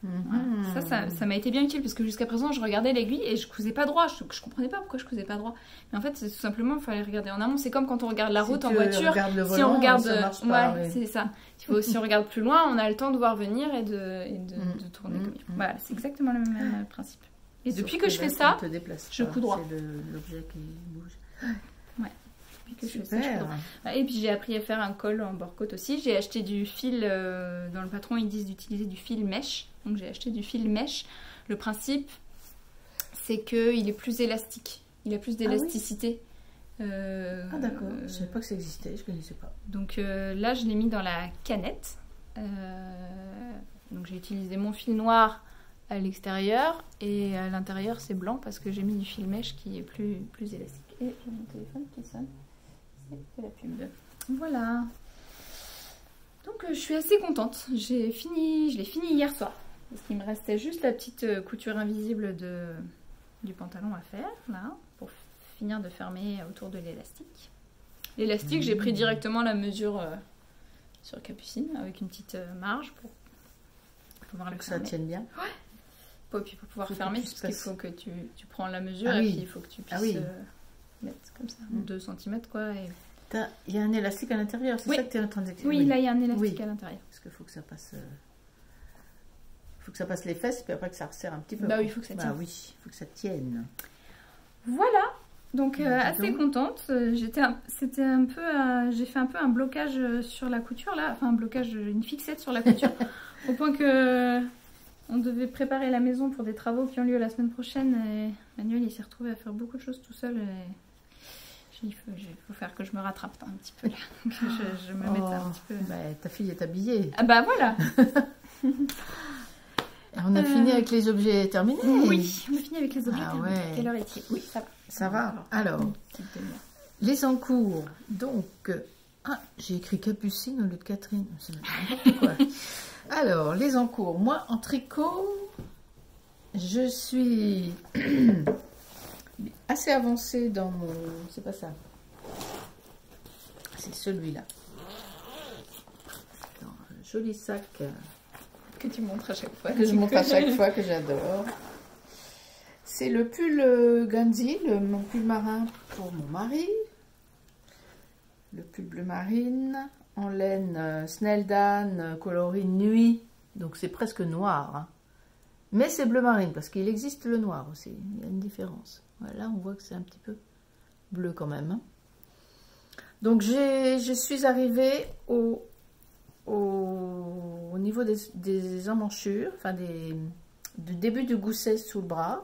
Voilà. Ça m'a été bien utile parce que jusqu'à présent je regardais l'aiguille et je cousais pas droit, je comprenais pas pourquoi je cousais pas droit. Mais en fait c'est tout simplement il fallait regarder en amont. C'est comme quand on regarde la route en voiture, si on regarde ça marche pas, c'est ça. Si on regarde plus loin, on a le temps de voir venir et de tourner comme il faut. Voilà, c'est exactement le même principe. Et depuis que je fais ça, je couds droit. C'est l'objet qui bouge. Et puis j'ai appris à faire un col en bord-côte aussi. J'ai acheté du fil, dans le patron ils disent d'utiliser du fil mèche. Donc j'ai acheté du fil mèche. Le principe c'est qu'il est plus élastique. Il a plus d'élasticité. D'accord, je ne savais pas que ça existait, je ne connaissais pas. Donc là je l'ai mis dans la canette. Donc j'ai utilisé mon fil noir à l'extérieur et à l'intérieur c'est blanc parce que j'ai mis du fil mèche qui est plus élastique. Et j'ai mon téléphone qui sonne. C'est la pub. Voilà. Donc je suis assez contente. Je l'ai fini hier soir. Parce qu'il me restait juste la petite couture invisible du pantalon à faire, là, pour finir de fermer autour de l'élastique. L'élastique, j'ai pris directement la mesure sur Capucine, avec une petite marge pour pouvoir le fermer. Ça tienne bien. Ouais. Et puis pour pouvoir fermer, parce qu'il faut que tu prends la mesure et puis il faut que tu puisses... mettre comme ça, 2 cm quoi. Il y a un élastique à l'intérieur, c'est ça que tu es en train d'expliquer? Oui, là il y a un élastique à l'intérieur. Parce qu'il faut que ça passe... faut que ça passe les fesses, puis après que ça resserre un petit peu. Bah oui, il faut que ça tienne. Bah oui, il faut que ça tienne. Voilà, donc assez contente. J'ai fait un peu un blocage sur la couture là, enfin un blocage, une fixette sur la couture, au point que on devait préparer la maison pour des travaux qui ont lieu la semaine prochaine et Manuel il s'est retrouvé à faire beaucoup de choses tout seul et il faut faire que je me rattrape un petit peu là, que je me mette un petit peu. Bah, ta fille est habillée. Ah bah voilà. On a fini avec les objets terminés. Oui, on a fini avec les objets terminés. Ouais. Quelle heure est-il? Oui, ça va. Ça va. Alors, les encours. Donc, j'ai écrit Capucine au lieu de Catherine. C'est n'importe quoi. Alors, les encours. Moi, en tricot, je suis assez avancée dans mon... C'est pas ça. C'est celui-là. Joli sac. Que tu montres à chaque fois. Que je montre à chaque fois, que j'adore. C'est le pull Ganzi, mon pull marin pour mon mari. Le pull bleu marine, en laine Snelldane, coloris nuit. Donc c'est presque noir. Hein. Mais c'est bleu marine, parce qu'il existe le noir aussi. Il y a une différence. Voilà, on voit que c'est un petit peu bleu quand même. Hein. Donc je suis arrivée au niveau des emmanchures, enfin du début du gousset sous le bras.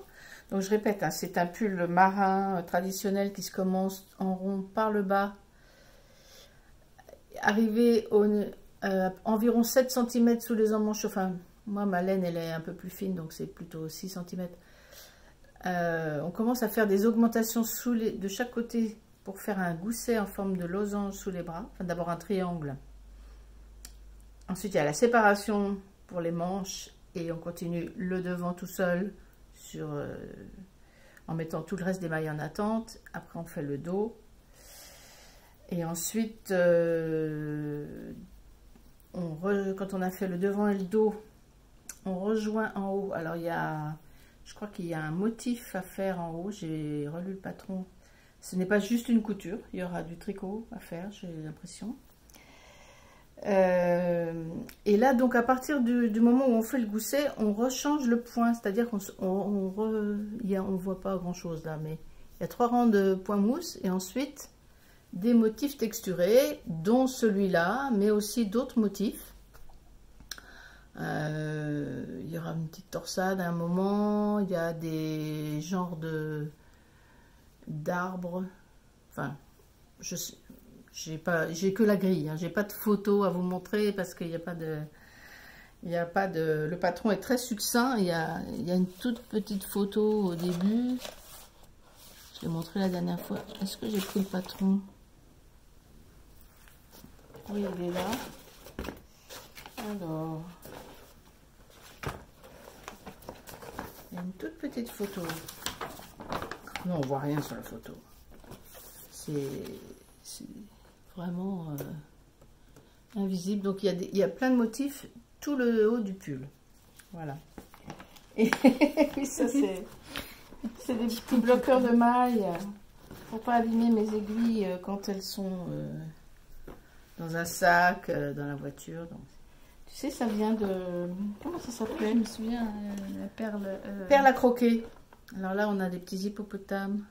Donc je répète, hein, c'est un pull marin traditionnel qui se commence en rond par le bas, arrivé environ 7 cm sous les emmanches. Enfin, moi ma laine elle est un peu plus fine, donc c'est plutôt 6 cm. on commence à faire des augmentations de chaque côté pour faire un gousset en forme de losange sous les bras. Enfin, d'abord un triangle. Ensuite, il y a la séparation pour les manches et on continue le devant tout seul en mettant tout le reste des mailles en attente. Après, on fait le dos. Et ensuite, quand on a fait le devant et le dos, on rejoint en haut. Alors, je crois qu'il y a un motif à faire en haut. J'ai relu le patron. Ce n'est pas juste une couture. Il y aura du tricot à faire, j'ai l'impression. Et là, donc, à partir du moment où on fait le gousset, on rechange le point. C'est-à-dire qu'on ne voit pas grand-chose là, mais il y a 3 rangs de points mousse et ensuite des motifs texturés, dont celui-là, mais aussi d'autres motifs. Il y aura une petite torsade à un moment, il y a des genres d'arbres. Enfin, j'ai que la grille, hein. J'ai pas de photo à vous montrer parce qu'il n'y a pas de... le patron est très succinct. Il y a une toute petite photo au début. Je l'ai montré la dernière fois. Est-ce que j'ai pris le patron? Oui, il est là. Alors, il y a une toute petite photo. Non, on voit rien sur la photo. C'est vraiment invisible. Donc il y a plein de motifs tout le haut du pull. Voilà. Et ça c'est des petits bloqueurs de mailles pour pas abîmer mes aiguilles quand elles sont dans un sac, dans la voiture. Donc, tu sais, ça vient de... Comment ça s'appelait? Je me souviens, la perle... Perle à croquer. Alors là, on a des petits hippopotames.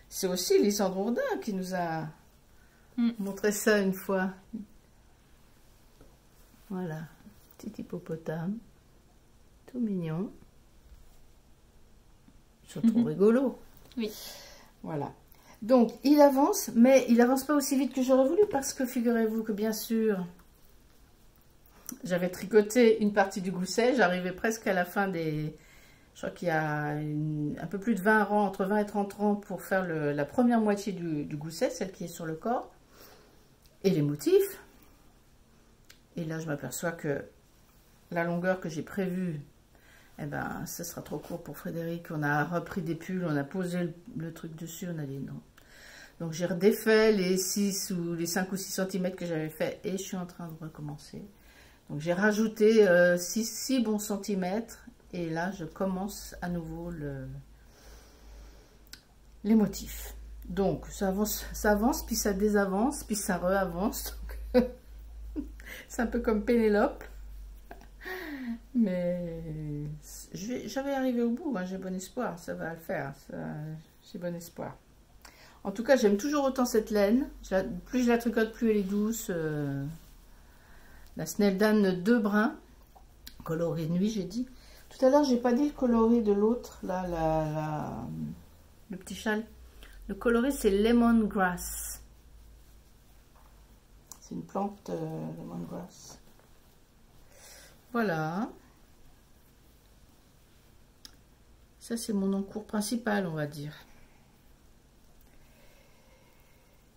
C'est aussi Lysandre Hourdin qui nous a montré ça une fois. Voilà, petit hippopotame. Tout mignon. C'est trop rigolo. Oui. Voilà. Donc, il avance, mais il avance pas aussi vite que j'aurais voulu parce que figurez-vous que bien sûr, j'avais tricoté une partie du gousset. J'arrivais presque à la fin des... Je crois qu'il y a un peu plus de 20 rangs, entre 20 et 30 rangs pour faire la première moitié du gousset, celle qui est sur le corps. Et les motifs. Et là, je m'aperçois que la longueur que j'ai prévue, eh ben, ce sera trop court pour Frédéric. On a repris des pulls, on a posé le truc dessus, on a dit non. Donc j'ai redéfait les 6 ou les 5 ou 6 cm que j'avais fait et je suis en train de recommencer. Donc j'ai rajouté 6 bons centimètres et là je commence à nouveau les motifs. Donc ça avance, puis ça désavance, puis ça re-avance. C'est un peu comme Pénélope. Mais j'avais arrivé au bout, hein, j'ai bon espoir, ça va le faire, j'ai bon espoir. En tout cas, j'aime toujours autant cette laine. Plus je la tricote, plus elle est douce. La Snelldane 2 brins, coloris nuit, j'ai dit. Tout à l'heure, j'ai pas dit le coloris de l'autre, là, le petit châle. Le coloris, c'est Lemongrass. C'est une plante Lemongrass. Voilà. Ça, c'est mon encours principal, on va dire.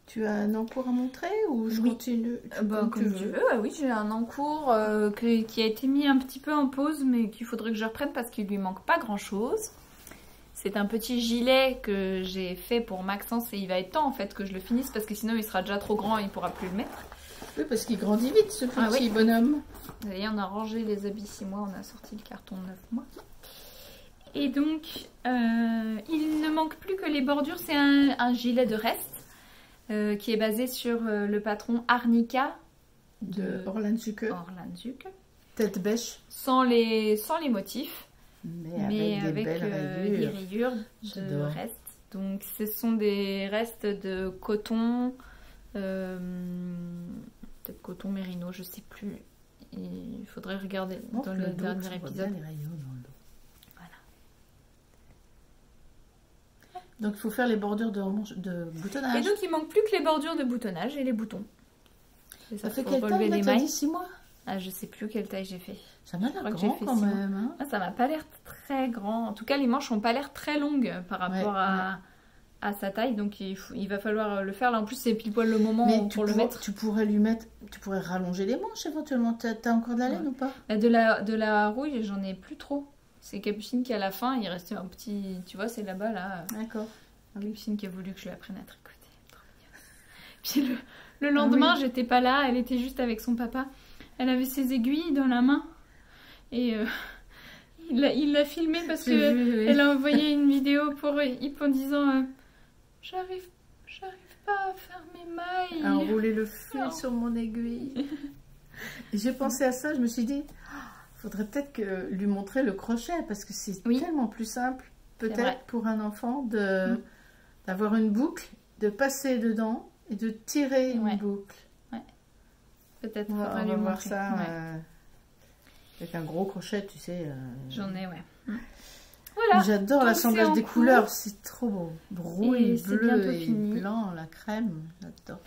Tu as un encours à montrer ou je continue comme tu veux. Ah oui, j'ai un encours qui a été mis un petit peu en pause, mais qu'il faudrait que je reprenne parce qu'il lui manque pas grand-chose. C'est un petit gilet que j'ai fait pour Maxence et il va être temps en fait que je le finisse parce que sinon il sera déjà trop grand et il pourra plus le mettre. Oui, parce qu'il grandit vite ce petit bonhomme. Vous voyez, on a rangé les habits 6 mois, on a sorti le carton 9 mois. Et donc, il ne manque plus que les bordures. C'est un gilet de reste qui est basé sur le patron Arnica de Orlan Zucke. Tête bêche. Sans les motifs, mais avec des rayures de reste. Donc, ce sont des restes de coton, peut-être coton mérino, je sais plus. Il faudrait regarder dans le dernier épisode. Voilà. Donc il faut faire les bordures de boutonnage. Et donc il manque plus que les bordures de boutonnage et les boutons. Et ça fait quel temps là, t'as dit 6 mois? Ah, je sais plus quelle taille j'ai fait. Ça m'a l'air crois que grand j'ai fait quand 6 mois. même. Hein. Ah, ça m'a pas l'air très grand. En tout cas, les manches ont pas l'air très longues par rapport à sa taille. Donc, il va falloir le faire. Là, en plus, c'est pile poil le moment pour le mettre. Tu pourrais rallonger les manches éventuellement. T'as encore de la laine ou pas? De la rouille, j'en ai plus trop. C'est Capucine qui, à la fin, il restait un petit... Tu vois, c'est là-bas, là. D'accord. Capucine qui a voulu que je lui apprenne à tricoter. Puis le lendemain, j'étais pas là. Elle était juste avec son papa. Elle avait ses aiguilles dans la main. Et il l'a filmé parce que elle a envoyé une vidéo pour Hip en disant j'arrive pas à faire mes mailles. À enrouler le fil sur mon aiguille. Et j'ai pensé à ça, je me suis dit, faudrait peut-être lui montrer le crochet parce que c'est tellement plus simple, peut-être pour un enfant, d'avoir une boucle, de passer dedans et de tirer une boucle. Ouais. Peut-être on va voir ça. Avec un gros crochet, tu sais. J'en ai, Voilà. J'adore l'assemblage des couleurs, c'est trop beau. Rouille, bleu et blanc, la crème, j'adore.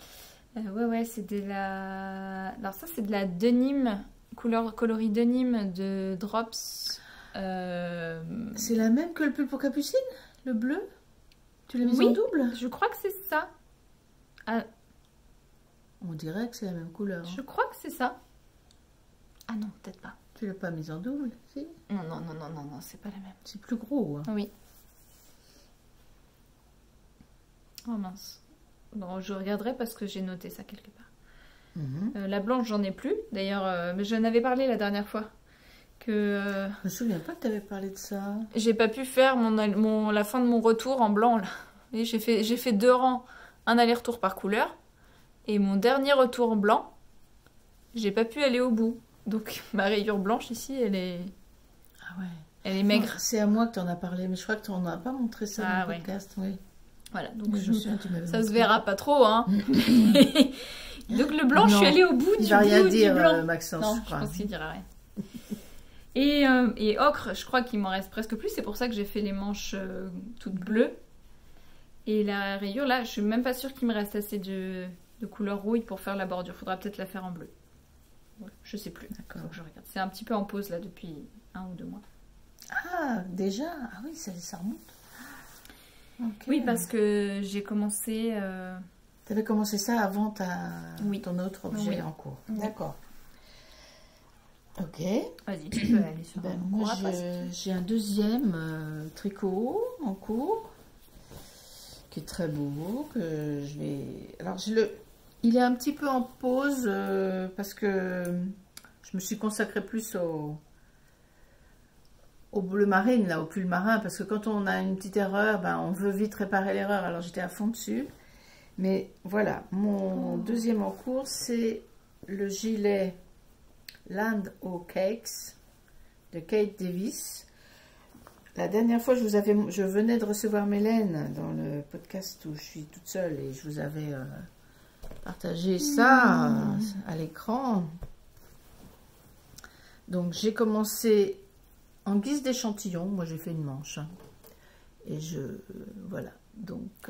Ouais, c'est de la... Alors ça, c'est de la denim, coloris denim de Drops. C'est la même que le pull pour Capucine, le bleu? Tu l'as mis en double? Je crois que c'est ça. On dirait que c'est la même couleur. Je crois que c'est ça. Ah non, peut-être pas. Tu l'as pas mise en double, si? Non, c'est pas la même. C'est plus gros. Hein. Oui. Oh mince. Bon, je regarderai parce que j'ai noté ça quelque part. La blanche, j'en ai plus. D'ailleurs, mais j'en avais parlé la dernière fois. Je me souviens pas que tu avais parlé de ça. J'ai pas pu faire la fin de mon retour en blanc. Là. J'ai fait 2 rangs, un aller-retour par couleur. Et mon dernier retour en blanc, j'ai pas pu aller au bout. Donc ma rayure blanche ici, elle est... Ah ouais. Elle est maigre. C'est à moi que tu en as parlé, mais je crois que tu n'en as pas montré ça dans le podcast. Oui. Voilà, donc ça se verra pas trop. Hein. Donc le blanc, je suis allée au bout du blanc. Il va rien dire, Maxence. Non, je pense qu'il dira rien. Et ocre, je crois qu'il m'en reste presque plus. C'est pour ça que j'ai fait les manches toutes bleues. Et la rayure, là, je suis même pas sûre qu'il me reste assez de couleur rouille pour faire la bordure. Faudra peut-être la faire en bleu. Voilà, je sais plus. Faut que je regarde. C'est un petit peu en pause là depuis 1 ou 2 mois. Ah, déjà? Ah oui, ça remonte. Okay. Oui, parce que j'ai commencé... Tu avais commencé ça avant ton autre objet en cours. Oui. D'accord. Ok. Vas-y, tu peux aller sur moi, j'ai un deuxième tricot en cours qui est très beau. Que je vais... Alors, il est un petit peu en pause parce que je me suis consacrée plus au bleu marine, là, au pull marin, parce que quand on a une petite erreur, on veut vite réparer l'erreur. Alors j'étais à fond dessus. Mais voilà, mon deuxième en cours, c'est le gilet Land O'Cakes de Kate Davis. La dernière fois, je venais de recevoir Mélène dans le podcast où je suis toute seule et je vous avais partagé ça à l'écran. Donc j'ai commencé en guise d'échantillon. Moi j'ai fait une manche et voilà. Donc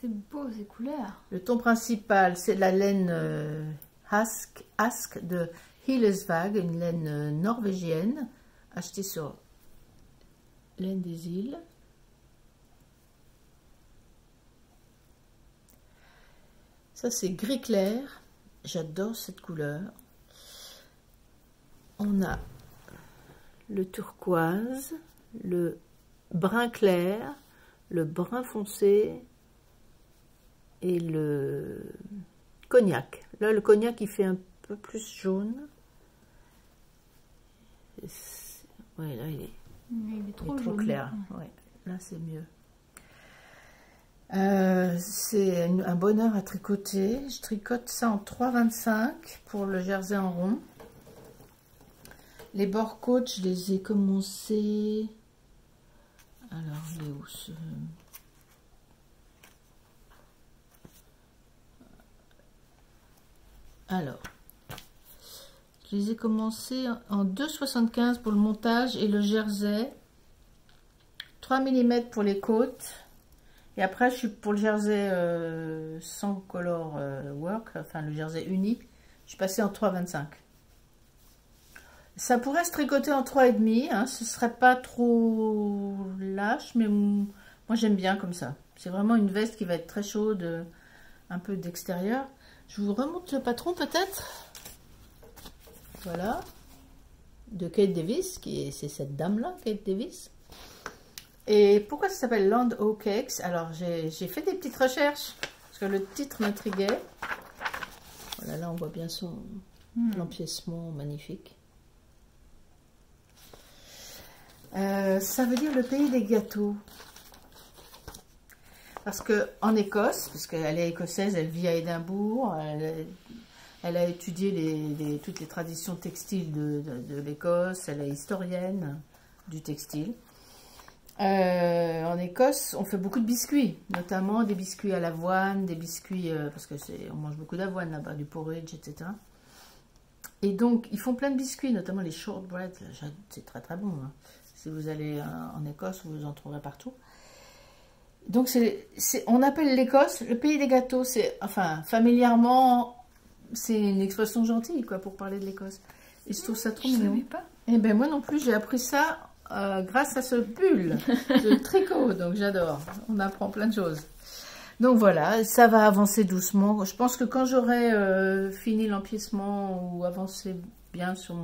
c'est beau ces couleurs. Le ton principal, c'est la laine Ask de Hillesvag, une laine norvégienne achetée sur Laine des Îles. Ça c'est gris clair, j'adore cette couleur. On a le turquoise, le brun clair, le brun foncé et le cognac. Là, le cognac, il fait un peu plus jaune. Ouais, là, il est trop clair. Ouais, là, c'est mieux. C'est un bonheur à tricoter. Je tricote ça en 3,25 pour le jersey en rond. Les bords côtes, je les ai commencé. Alors, il est où ce... Alors, je les ai commencés en 2,75 pour le montage et le jersey. 3 mm pour les côtes. Et après, je suis pour le jersey sans color work, enfin le jersey uni. Je suis passée en 3,25. Ça pourrait se tricoter en 3,5, hein, ce serait pas trop lâche, mais moi j'aime bien comme ça. C'est vraiment une veste qui va être très chaude, un peu d'extérieur. Je vous remonte le patron peut-être. Voilà. De Kate Davis, c'est cette dame-là, Kate Davis. Et pourquoi ça s'appelle Land O Cakes? Alors j'ai fait des petites recherches, parce que le titre m'intriguait. Voilà, là on voit bien son l'empiècement magnifique. Ça veut dire le pays des gâteaux. Parce que en Écosse, parce qu'elle est écossaise, elle vit à Édimbourg, elle a étudié toutes les traditions textiles de l'Écosse, elle est historienne du textile. En Écosse, on fait beaucoup de biscuits, notamment des biscuits à l'avoine, des biscuits, parce que on mange beaucoup d'avoine là-bas, du porridge, etc. Et donc, ils font plein de biscuits, notamment les shortbread, c'est très très bon. Hein. Si vous allez en Écosse, vous en trouverez partout. Donc, on appelle l'Écosse le pays des gâteaux. Enfin, familièrement, c'est une expression gentille, quoi, pour parler de l'Écosse. Et je trouve ça trop mignon. Je savais pas. Eh ben moi non plus, j'ai appris ça grâce à ce pull de tricot. Donc, j'adore. On apprend plein de choses. Donc, voilà, ça va avancer doucement. Je pense que quand j'aurai fini l'empiècement ou avancé bien sur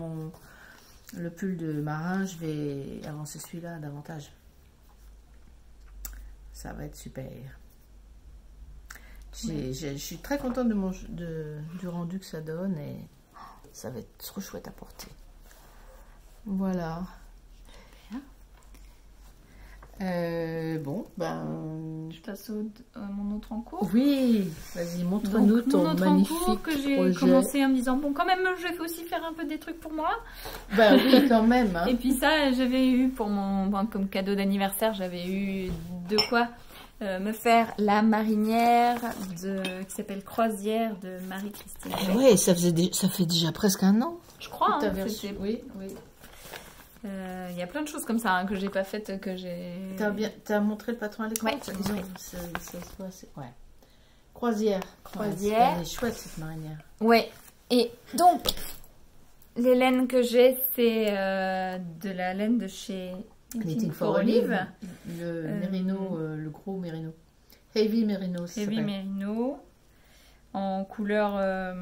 le pull de marin, je vais avancer celui-là davantage. Ça va être super. Je suis très contente du rendu que ça donne et ça va être trop chouette à porter. Voilà. Bon, ben... Je passe mon autre en cours. Oui, vas-y, montre-nous ton magnifique projet. Que j'ai commencé en me disant, bon, quand même, je vais aussi faire un peu des trucs pour moi. Ben oui, quand même. Hein. Et puis ça, j'avais eu pour comme cadeau d'anniversaire, j'avais eu de quoi me faire la marinière qui s'appelle Croisière de Marie-Christine. Oui, ça fait déjà presque un an. Je crois. Hein, oui, oui. Il y a plein de choses comme ça hein, que j'ai pas faites, que j'ai... T'as montré le patron à l'écran? Ouais, ouais. Croisière. Croisière. Elle est chouette cette marinière. Ouais. Et donc, les laines que j'ai, c'est de la laine de chez Knitting for Olive. Le mérino, le gros mérino. Heavy Merino. Heavy Merino. En couleur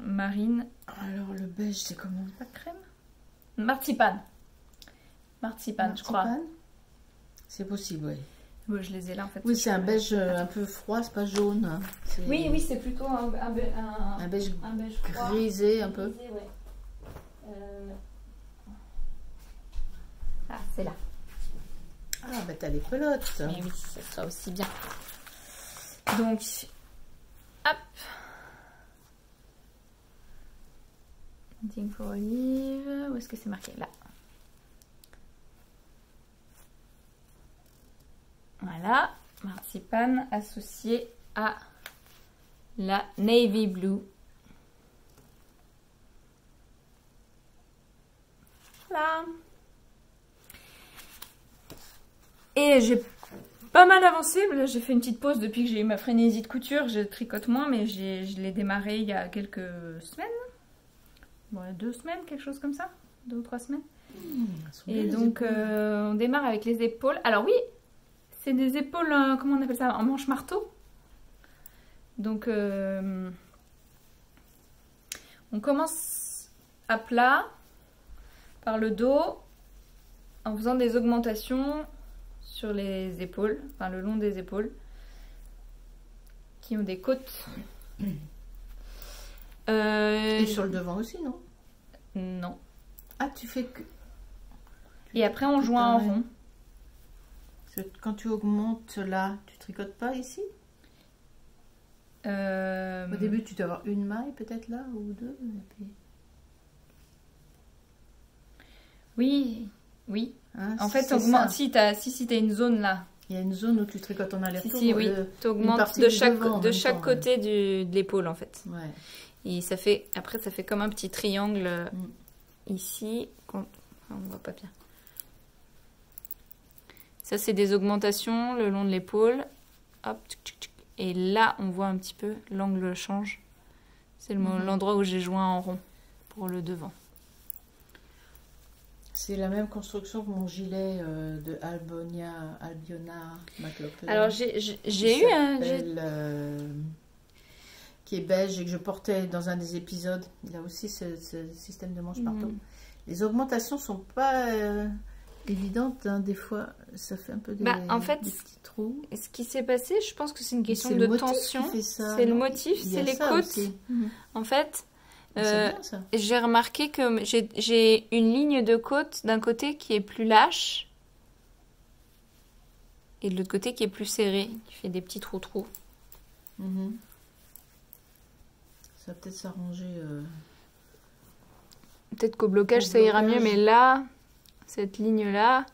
marine. Alors le beige, c'est comment? Pas crème? Marzipan. Marzipan, je crois. C'est possible, oui. Bon, je les ai là en fait. Oui, c'est un beige un peu froid, c'est pas jaune. Hein. Oui, c'est plutôt un beige froid. Grisé un peu. Grisé, ouais. Ah, c'est là. Ah, bah t'as les pelotes. Mais oui, ça sera aussi bien. Donc, hop. Knitting for Olive. Où est-ce que c'est marqué? Là. Voilà. Marzipan associé à la Navy Blue. Voilà. Et j'ai pas mal avancé. Là, j'ai fait une petite pause depuis que j'ai eu ma frénésie de couture. Je tricote moins, mais je l'ai démarré il y a quelques semaines. Bon, 2 semaines, quelque chose comme ça. 2 ou 3 semaines. Et donc, on démarre avec les épaules. Alors oui, c'est des épaules, comment on appelle ça? En manche marteau. Donc, on commence à plat, par le dos, en faisant des augmentations sur les épaules, enfin le long des épaules, qui ont des côtes. Et sur le devant aussi, non? Non. Ah, tu fais que... Et après, on joint en rond. Quand tu augmentes là, tu tricotes pas ici? Au début, tu dois avoir une maille peut-être là, ou 2. Et puis... Oui. Hein, en fait, si tu as une zone là. Il y a une zone où tu tricotes en aller-retour. Si, oui. Tu augmentes de chaque côté de l'épaule en fait. Ouais. Et après, ça fait comme un petit triangle ici. On ne voit pas bien. Ça, c'est des augmentations le long de l'épaule. Hop, et là, on voit un petit peu, l'angle change. C'est l'endroit où j'ai joint en rond pour le devant. C'est la même construction que mon gilet de Albiona McLaughlin. Alors j'ai eu un... qui est beige et que je portais dans un des épisodes. Il a aussi ce système de manche partout. Les augmentations sont pas évidentes, hein. Des fois ça fait un peu des, en fait, des petits trous. Ce qui s'est passé, je pense que c'est une question de tension. C'est le motif, c'est les côtes. En fait, j'ai remarqué que j'ai une ligne de côte d'un côté qui est plus lâche et de l'autre côté qui est plus serrée, qui fait des petits trous. Ça va peut-être s'arranger. Peut-être qu'au blocage ça ira mieux, mais là, cette ligne-là,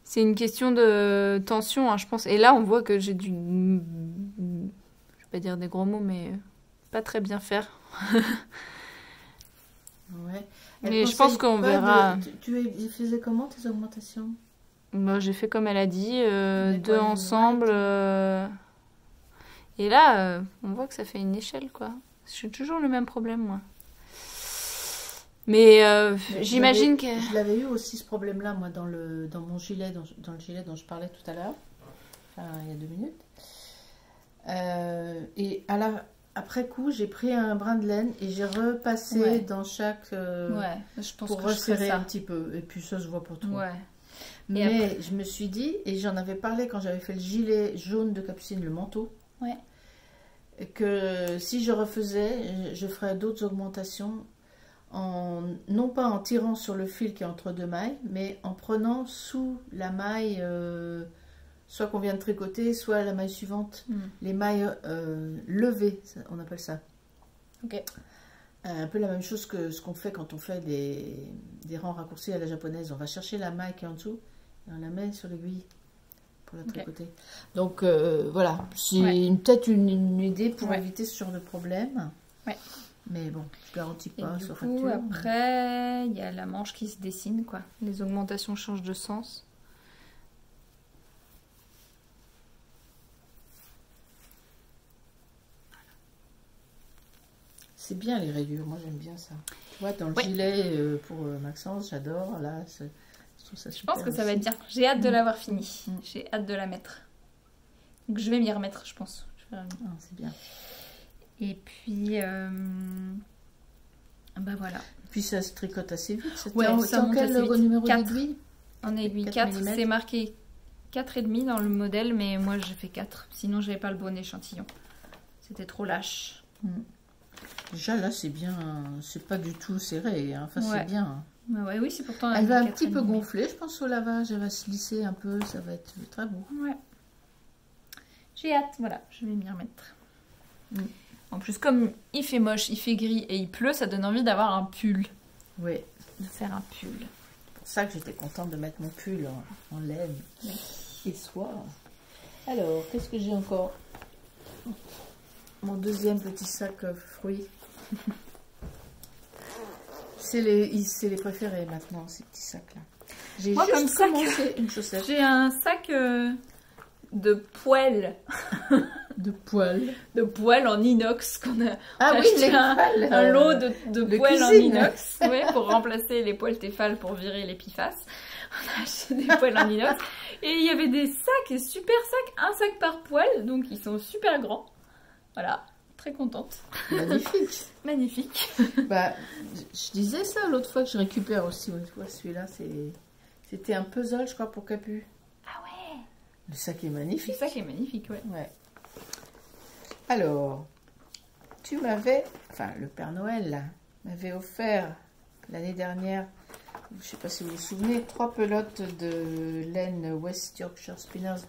c'est une question de tension, hein, je pense. Et là, on voit que j'ai dû, je vais pas dire des gros mots, mais pas très bien faire. Ouais. Mais je pense qu'on verra. Tu faisais comment tes augmentations? Bah, j'ai fait comme elle a dit, deux ensemble. Et là, on voit que ça fait une échelle, quoi. J'ai toujours le même problème, moi. Mais j'imagine que... Je l'avais eu aussi, ce problème-là, moi, dans mon gilet, dans le gilet dont je parlais tout à l'heure. Enfin, il y a 2 minutes. Et après coup, j'ai pris un brin de laine et j'ai repassé dans chaque... je pense pour resserrer un petit peu. Et puis ça se voit pour tout. Mais après... je me suis dit, et j'en avais parlé quand j'avais fait le gilet jaune de Capucine, le manteau, que si je refaisais, je ferais d'autres augmentations, non pas en tirant sur le fil qui est entre 2 mailles, mais en prenant sous la maille, soit qu'on vient de tricoter, soit la maille suivante, les mailles levées, on appelle ça. Un peu la même chose que ce qu'on fait quand on fait des rangs raccourcis à la japonaise. On va chercher la maille qui est en dessous et on la met sur l'aiguille pour la tricoter. Donc voilà, c'est peut-être une idée pour éviter ce genre de problème. Mais bon, je garantis pas sur facture. Après, il y a la manche qui se dessine, quoi. Les augmentations changent de sens. C'est bien les rayures, moi j'aime bien ça. Tu vois, dans le gilet pour Maxence, j'adore. Là, je trouve ça super. Je pense que ça va être bien. J'ai hâte de l'avoir fini. J'ai hâte de la mettre. Donc je vais m'y remettre, je pense. C'est bien. Et puis, bah voilà. Puis ça se tricote assez vite. Ça monte assez vite. Numéro d'aiguille? En aiguille 4, c'est marqué 4,5 dans le modèle, mais moi j'ai fait 4. Sinon, j'avais pas le bon échantillon. C'était trop lâche. Déjà là, c'est bien. C'est pas du tout serré. Enfin, c'est bien. Oui, c'est pourtant. Elle va un petit peu gonfler, je pense, au lavage. Elle va se lisser un peu. Ça va être très beau. J'ai hâte. Voilà, je vais m'y remettre. En plus, comme il fait moche, il fait gris et il pleut, ça donne envie d'avoir un pull. Oui. De faire un pull. C'est pour ça que j'étais contente de mettre mon pull en laine et soie. Alors, qu'est-ce que j'ai encore? Mon deuxième petit sac fruits. C'est les préférés maintenant, ces petits sacs-là. Moi, comme sac, une chaussette. J'ai un sac de poêle. De poêle. De poêle en inox qu'on a acheté un lot de poêles en inox pour remplacer les poêles Tefal pour virer les pifasses. On a acheté des poêles en inox. Et il y avait des sacs, super sacs, un sac par poêle, donc ils sont super grands. Voilà, très contente. Magnifique. Magnifique. Bah, je disais ça l'autre fois que je récupère aussi. Celui-là, c'était un puzzle, je crois, pour Capu. Ah ouais. Le sac est magnifique. Le sac est magnifique, ouais. Alors, tu m'avais, le Père Noël là, m'avait offert l'année dernière, je ne sais pas si vous vous souvenez, 3 pelotes de laine West Yorkshire Spinners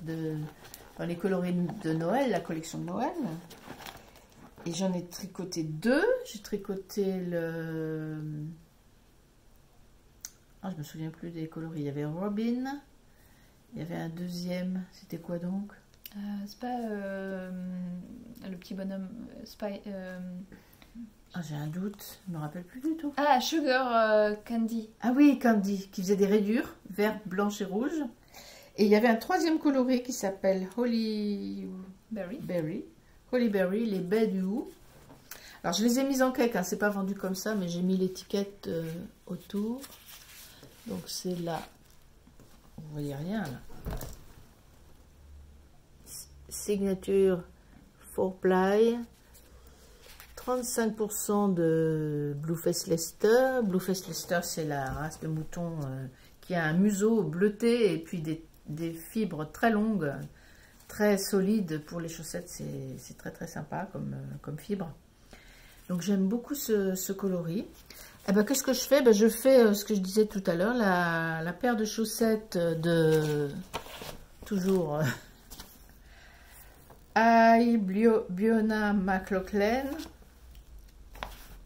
dans les coloris de Noël, la collection de Noël. Et j'en ai tricoté 2. J'ai tricoté le... je me souviens plus des coloris. Il y avait Robin. Il y avait un deuxième. C'était quoi donc? C'est pas le petit bonhomme Spy. J'ai un doute. Je me rappelle plus du tout. Ah, Sugar Candy. Ah oui, Candy, qui faisait des rayures vert, blanche et rouge. Et il y avait un troisième coloris qui s'appelle Holly Berry. Holly Berry, les baies du Hou. Alors, je les ai mises en cake, hein, c'est pas vendu comme ça, mais j'ai mis l'étiquette autour. Donc, c'est là. Vous voyez rien, là. Signature 4-ply. 35% de Blueface Leicester. Blueface Leicester, c'est la race de mouton qui a un museau bleuté et puis des fibres très longues, très solides pour les chaussettes. C'est très très sympa comme fibre. Donc j'aime beaucoup ce coloris. Et ben, qu'est-ce que je fais? Ben, je fais ce que je disais tout à l'heure, la paire de chaussettes de toujours Biona McLaughlin.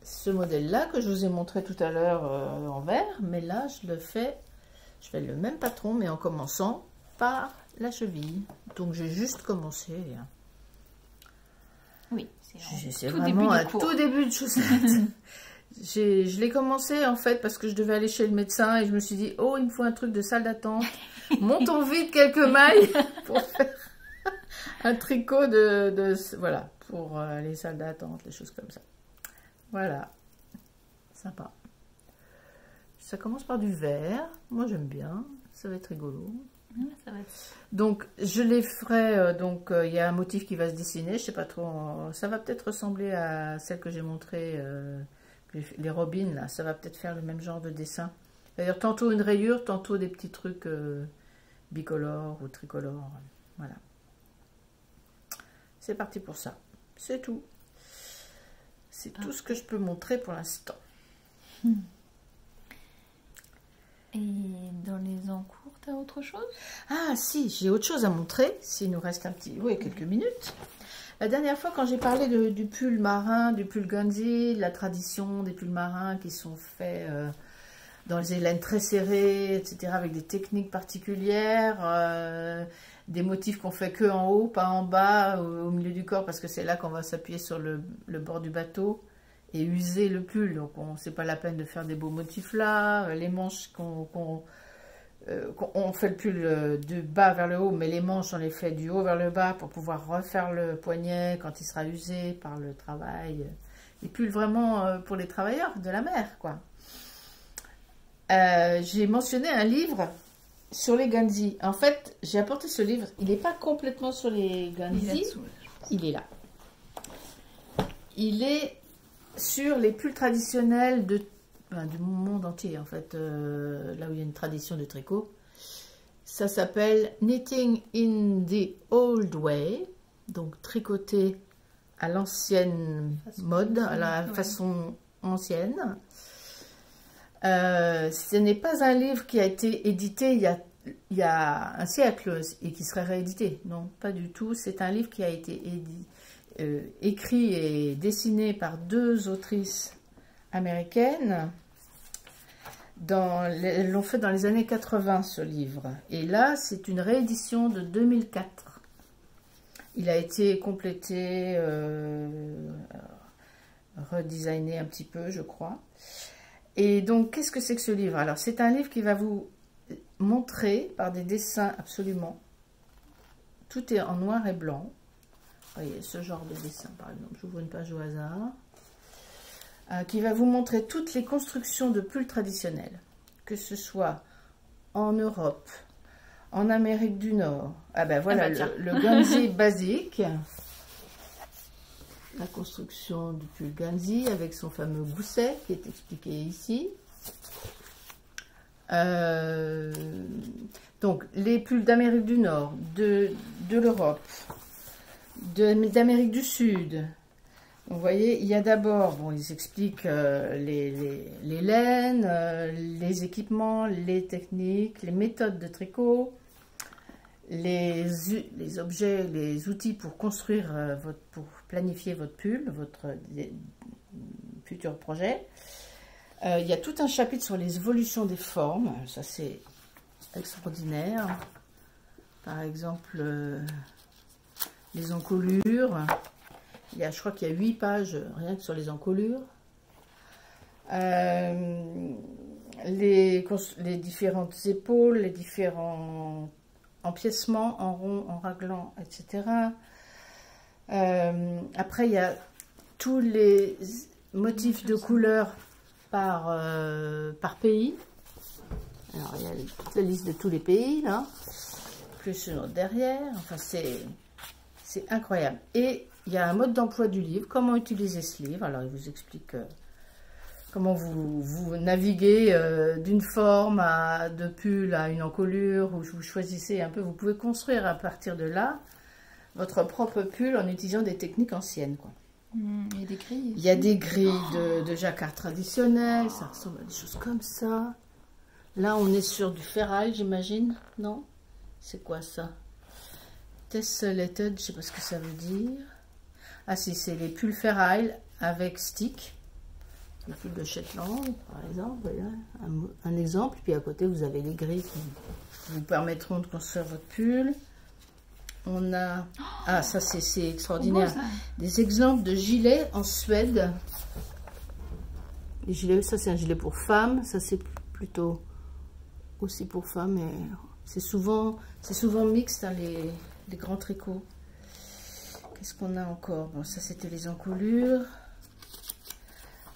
Ce modèle-là que je vous ai montré tout à l'heure en vert, mais là je fais le même patron, mais en commençant par la cheville. Donc j'ai juste commencé. Oui, c'est vraiment un tout début de chaussette. Je l'ai commencé en fait parce que je devais aller chez le médecin et je me suis dit, oh, il me faut un truc de salle d'attente. Montons vite quelques mailles pour faire un tricot voilà, pour les salles d'attente, les choses comme ça. Voilà, sympa. Ça commence par du vert. Moi, j'aime bien. Ça va être rigolo. Ça va être... Donc, je les ferai. Donc, il y a un motif qui va se dessiner. Je sais pas trop. Ça va peut-être ressembler à celle que j'ai montrée, les robines. Là, ça va peut-être faire le même genre de dessin. D'ailleurs, tantôt une rayure, tantôt des petits trucs bicolores ou tricolores. Voilà. C'est parti pour ça. C'est tout. C'est tout ce que je peux montrer pour l'instant. Et dans les encours, tu as autre chose? Ah si, j'ai autre chose à montrer, s'il nous reste quelques minutes. La dernière fois, quand j'ai parlé du pull marin, du pull Guernsey, de la tradition des pulls marins qui sont faits dans les laines très serrées, etc., avec des techniques particulières, des motifs qu'on fait que en haut, pas en bas, au milieu du corps, parce que c'est là qu'on va s'appuyer sur le bord du bateau et user le pull. Donc, c'est pas la peine de faire des beaux motifs là. Les manches on fait le pull du bas vers le haut, mais les manches, on les fait du haut vers le bas pour pouvoir refaire le poignet quand il sera usé par le travail. Les pulls vraiment pour les travailleurs de la mer, quoi. J'ai mentionné un livre sur les Guernsey. En fait, j'ai apporté ce livre. Il n'est pas complètement sur les Guernsey. Il est là. Il est sur les pulls traditionnels du monde entier, en fait, là où il y a une tradition de tricot. Ça s'appelle Knitting in the Old Way, donc tricoter à l'ancienne mode, à la façon ancienne. Ce n'est pas un livre qui a été édité il y a un siècle et qui serait réédité. Non, pas du tout. C'est un livre qui a été écrit et dessiné par deux autrices américaines. Elles l'ont fait dans les années 80, ce livre. Et là, c'est une réédition de 2004. Il a été complété, redesigné un petit peu, je crois. Et donc, qu'est-ce que c'est que ce livre? Alors, c'est un livre qui va vous montrer par des dessins absolument... Tout est en noir et blanc. Vous voyez, ce genre de dessin, par exemple. J'ouvre une page au hasard. Qui va vous montrer toutes les constructions de pulls traditionnels. Que ce soit en Europe, en Amérique du Nord. Ah ben voilà, le Guernsey basique. La construction du pull Guernsey avec son fameux gousset qui est expliqué ici. Donc, les pulls d'Amérique du Nord, de l'Europe, d'Amérique du Sud. Vous voyez, il y a d'abord, bon, ils expliquent les laines, les équipements, les techniques, les méthodes de tricot, les objets, les outils pour construire, pour planifier votre pull, votre futur projet. Il y a tout un chapitre sur les évolutions des formes, ça c'est extraordinaire. Par exemple, les encolures. Je crois qu'il y a 8 pages rien que sur les encolures. Les différentes épaules, les différents empiècements en rond, en raglan, etc. Après, il y a tous les motifs de couleurs par pays. Alors, il y a toute la liste de tous les pays, là. Plus derrière. Enfin, c'est incroyable. Et il y a un mode d'emploi du livre. Comment utiliser ce livre? Alors, il vous explique comment vous naviguez d'une forme de pull à une encolure, où vous choisissez un peu. Vous pouvez construire à partir de là votre propre pull en utilisant des techniques anciennes, quoi. Il y a des grilles. Il y a des grilles de jacquard traditionnelles. Ça ressemble à des choses comme ça. Là, on est sur du ferraille, j'imagine. Non? C'est quoi ça? Tessellated, je sais pas ce que ça veut dire. Ah si, c'est les pulls ferraille avec stick. Les pulls de Shetland, par exemple. Voilà, un exemple. Puis à côté, vous avez les grilles qui vous permettront de construire votre pull. On a... Ah, ça, c'est extraordinaire. Beau, ça. Des exemples de gilets en Suède. Les gilets, ça, c'est un gilet pour femmes. Ça, c'est plutôt aussi pour femmes. C'est souvent mixte, hein, les grands tricots. Qu'est-ce qu'on a encore? Bon, ça, c'était les encolures.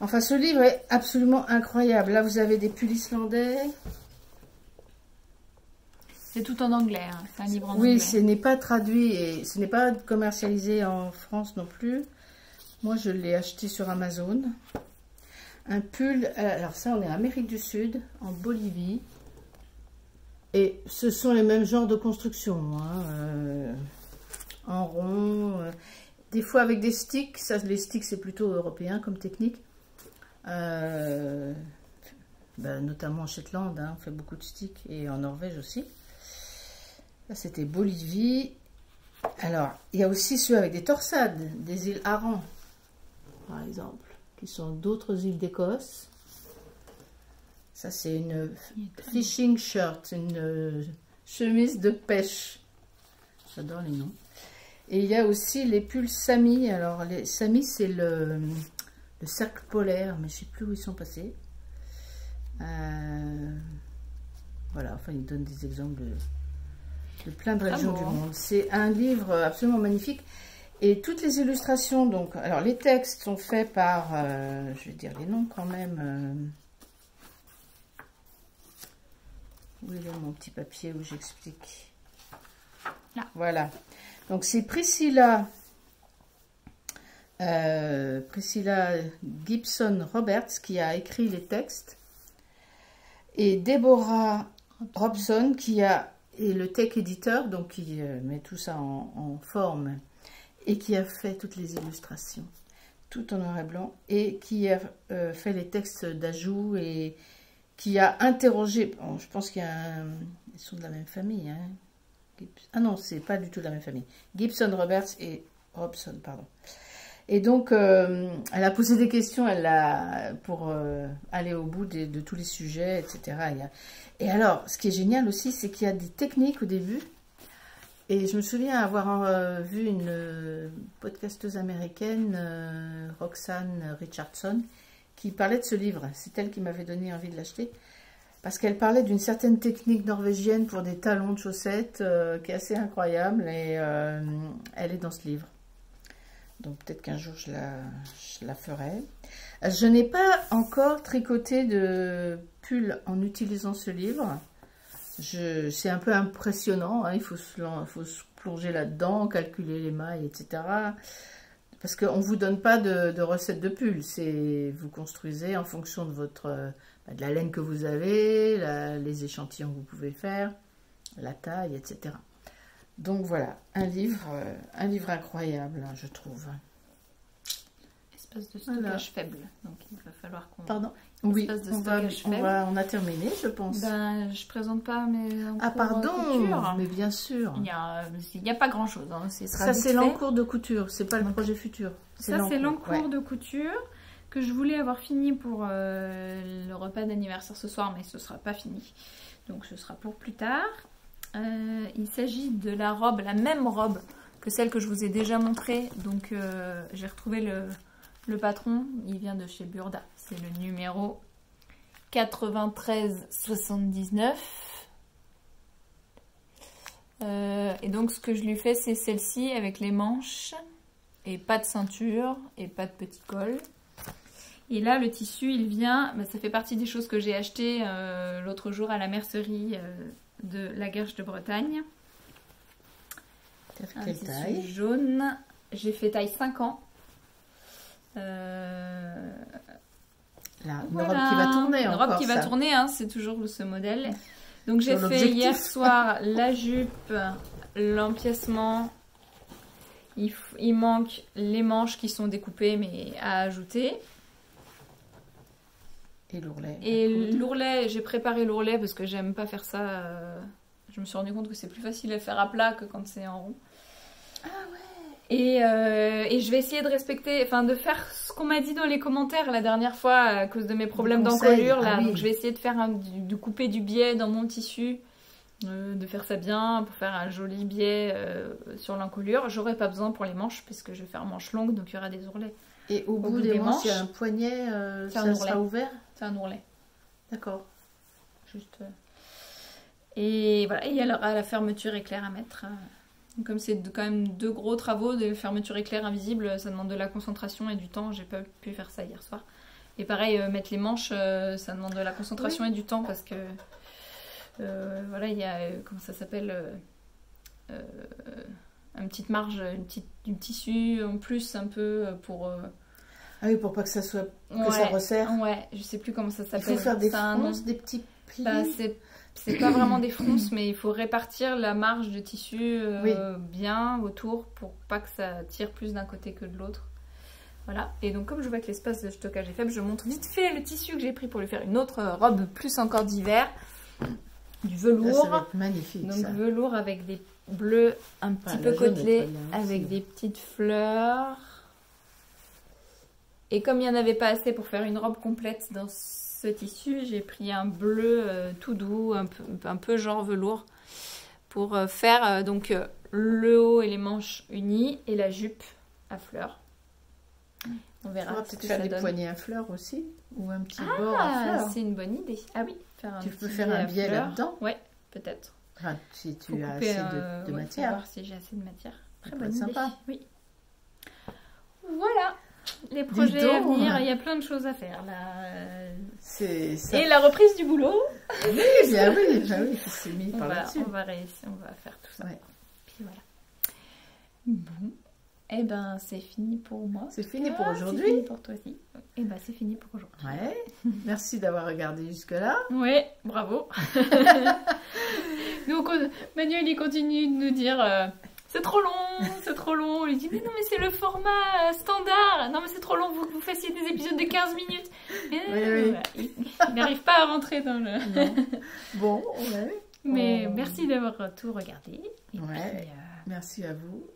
Enfin, ce livre est absolument incroyable. Là, vous avez des pulls islandais. C'est tout en anglais, hein. C'est un livre en Oui, anglais. ce n'est pas traduit et ce n'est pas commercialisé en France non plus. Moi, je l'ai acheté sur Amazon. Un pull, alors ça, on est en Amérique du Sud, en Bolivie. Et ce sont les mêmes genres de construction, hein, en rond, des fois avec des sticks. Ça, les sticks, c'est plutôt européen comme technique. Notamment en Shetland, hein, on fait beaucoup de sticks, et en Norvège aussi. Là, c'était Bolivie. Alors, il y a aussi ceux avec des torsades, des îles Aran, par exemple, qui sont d'autres îles d'Écosse. Ça, c'est une fishing shirt, une chemise de pêche. J'adore les noms. Et il y a aussi les pulls Sami. Alors, les Sami, c'est le cercle polaire, mais je ne sais plus où ils sont passés. Voilà, enfin, ils donnent des exemples de plein de régions du monde. C'est un livre absolument magnifique. Et toutes les illustrations, donc, alors les textes sont faits par, je vais dire les noms quand même. Où est mon petit papier où j'explique? Là. Voilà. Donc c'est Priscilla Gibson Roberts qui a écrit les textes. Et Deborah Robson qui est le tech éditeur, donc qui met tout ça en forme et qui a fait toutes les illustrations, tout en noir et blanc, et qui a fait les textes d'ajout et qui a interrogé, bon, je pense qu'ils sont de la même famille, hein. Ah non, c'est pas du tout de la même famille, Gibson Roberts et Robson, pardon. Et donc, elle a posé des questions pour aller au bout de tous les sujets, etc. Et alors, ce qui est génial aussi, c'est qu'il y a des techniques au début. Et je me souviens avoir vu une podcasteuse américaine, Roxanne Richardson, qui parlait de ce livre. C'est elle qui m'avait donné envie de l'acheter. Parce qu'elle parlait d'une certaine technique norvégienne pour des talons de chaussettes qui est assez incroyable. Et elle est dans ce livre. Donc peut-être qu'un jour je la ferai. Je n'ai pas encore tricoté de pull en utilisant ce livre. C'est un peu impressionnant, hein. Il faut se plonger là-dedans, calculer les mailles, etc. Parce qu'on ne vous donne pas de recette de pull. Vous construisez en fonction de de la laine que vous avez, les échantillons que vous pouvez faire, la taille, etc. Donc voilà, un livre incroyable, hein, je trouve. Espace de stockage faible, donc il va falloir qu'on... Pardon. Oui, on a terminé, je pense. Ben, je présente pas mes encours. Ah pardon, couture. mais bien sûr. Il n'y a pas grand chose. Hein. Ça c'est l'encours de couture, c'est pas le projet futur. Ça c'est l'encours de couture que je voulais avoir fini pour le repas d'anniversaire ce soir, mais ce sera pas fini. Donc ce sera pour plus tard. Il s'agit de la robe, la même robe que celle que je vous ai déjà montrée. Donc j'ai retrouvé le patron, il vient de chez Burda. C'est le numéro 9379. Et donc ce que je lui fais, c'est celle-ci avec les manches et pas de ceinture et pas de petit col. Et là, le tissu, il vient, ça fait partie des choses que j'ai achetées l'autre jour à la mercerie de la Guerche de Bretagne. Un Quelle tissu taille? jaune. J'ai fait taille 5 ans. Là, une Voilà. robe qui va tourner une encore. robe qui va ça. tourner, hein, c'est toujours ce modèle. Donc j'ai Sur fait l'objectif. hier soir la jupe, l'empiècement. Il manque les manches qui sont découpées mais à ajouter. Et l'ourlet. Et l'ourlet, j'ai préparé l'ourlet parce que j'aime pas faire ça. Je me suis rendu compte que c'est plus facile à faire à plat que quand c'est en rond. Ah ouais. Et je vais essayer de respecter, enfin de faire ce qu'on m'a dit dans les commentaires la dernière fois à cause de mes problèmes d'encolure là. oui. Donc je vais essayer de faire de couper du biais dans mon tissu, de faire ça bien pour faire un joli biais sur l'encolure. J'aurai pas besoin pour les manches puisque je vais faire manches longues, donc il y aura des ourlets. Et au bout des manches, il y a un poignet, ça sera ouvert. C'est un ourlet. D'accord. Juste. Et voilà, et il y aura la fermeture éclair à mettre. Comme c'est quand même 2 gros travaux de fermeture éclair invisible, ça demande de la concentration et du temps. J'ai pas pu faire ça hier soir. Et pareil, mettre les manches, ça demande de la concentration et du temps parce que voilà, il y a comment ça s'appelle, une petite marge, du tissu en plus un peu pour. Ah oui, pour pas que ça soit Ouais, ça resserre. Ouais, je sais plus comment ça Il s'appelle. faut faire des Ça a un nom. fronces, des petits plis. Bah, c'est pas vraiment des fronces, mais il faut répartir la marge de tissu Oui. bien autour pour pas que ça tire plus d'un côté que de l'autre. Voilà. Et donc, comme je vois que l'espace de stockage est faible, je montre vite fait le tissu que j'ai pris pour lui faire une autre robe plus encore d'hiver. Du velours. Là, ça va être magnifique. Donc, ça. velours avec des bleus un petit peu la jaune est côtelés, très bien avec aussi. des petites fleurs. Et comme il n'y en avait pas assez pour faire une robe complète dans ce tissu, j'ai pris un bleu tout doux, un peu genre velours, pour faire donc le haut et les manches unis et la jupe à fleurs. On On verra va ce peut-être que faire ça des donne. poignées à fleurs aussi, ou un petit bord à Ah, fleurs. c'est une bonne idée. Ah oui, faire un Tu petit peux faire un à biais fleurs. là-dedans. Ouais, peut-être. Enfin, si Faut tu as couper, assez de ouais, matière. faut voir si j'ai assez de matière. Très Ça bonne peut être idée. sympa. Oui. Voilà. Les projets à donc. venir, il y a plein de choses à faire là. C'est ça. Et la reprise du boulot. Oui, bien oui, c'est mis On par va, là-dessus. on va réussir, on va faire tout ça. Ouais. Puis voilà. Bon. Eh ben, c'est fini pour moi. C'est fini pour C'est aujourd'hui. fini pour toi aussi. Eh ben, c'est fini pour aujourd'hui. Ouais. Merci d'avoir regardé jusque-là. Ouais, bravo. Donc, Manuel, il continue de nous dire c'est trop long, c'est trop long. On lui dit mais non, mais c'est le format standard. Non, mais c'est trop long, vous fassiez des épisodes de 15 minutes. Oui. Voilà. Il n'arrive pas à rentrer dans le. Non. Bon, ouais. Mais merci d'avoir tout regardé. Et Ouais. puis, Merci à vous.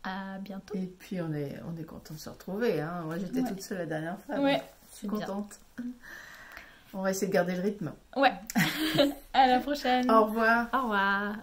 à bientôt. Et puis on est content de se retrouver. Hein. Moi j'étais Ouais. toute seule la dernière fois. Ouais, donc je suis c'est bien. contente. On va essayer de garder le rythme. Ouais. À la prochaine. Au revoir. Au revoir.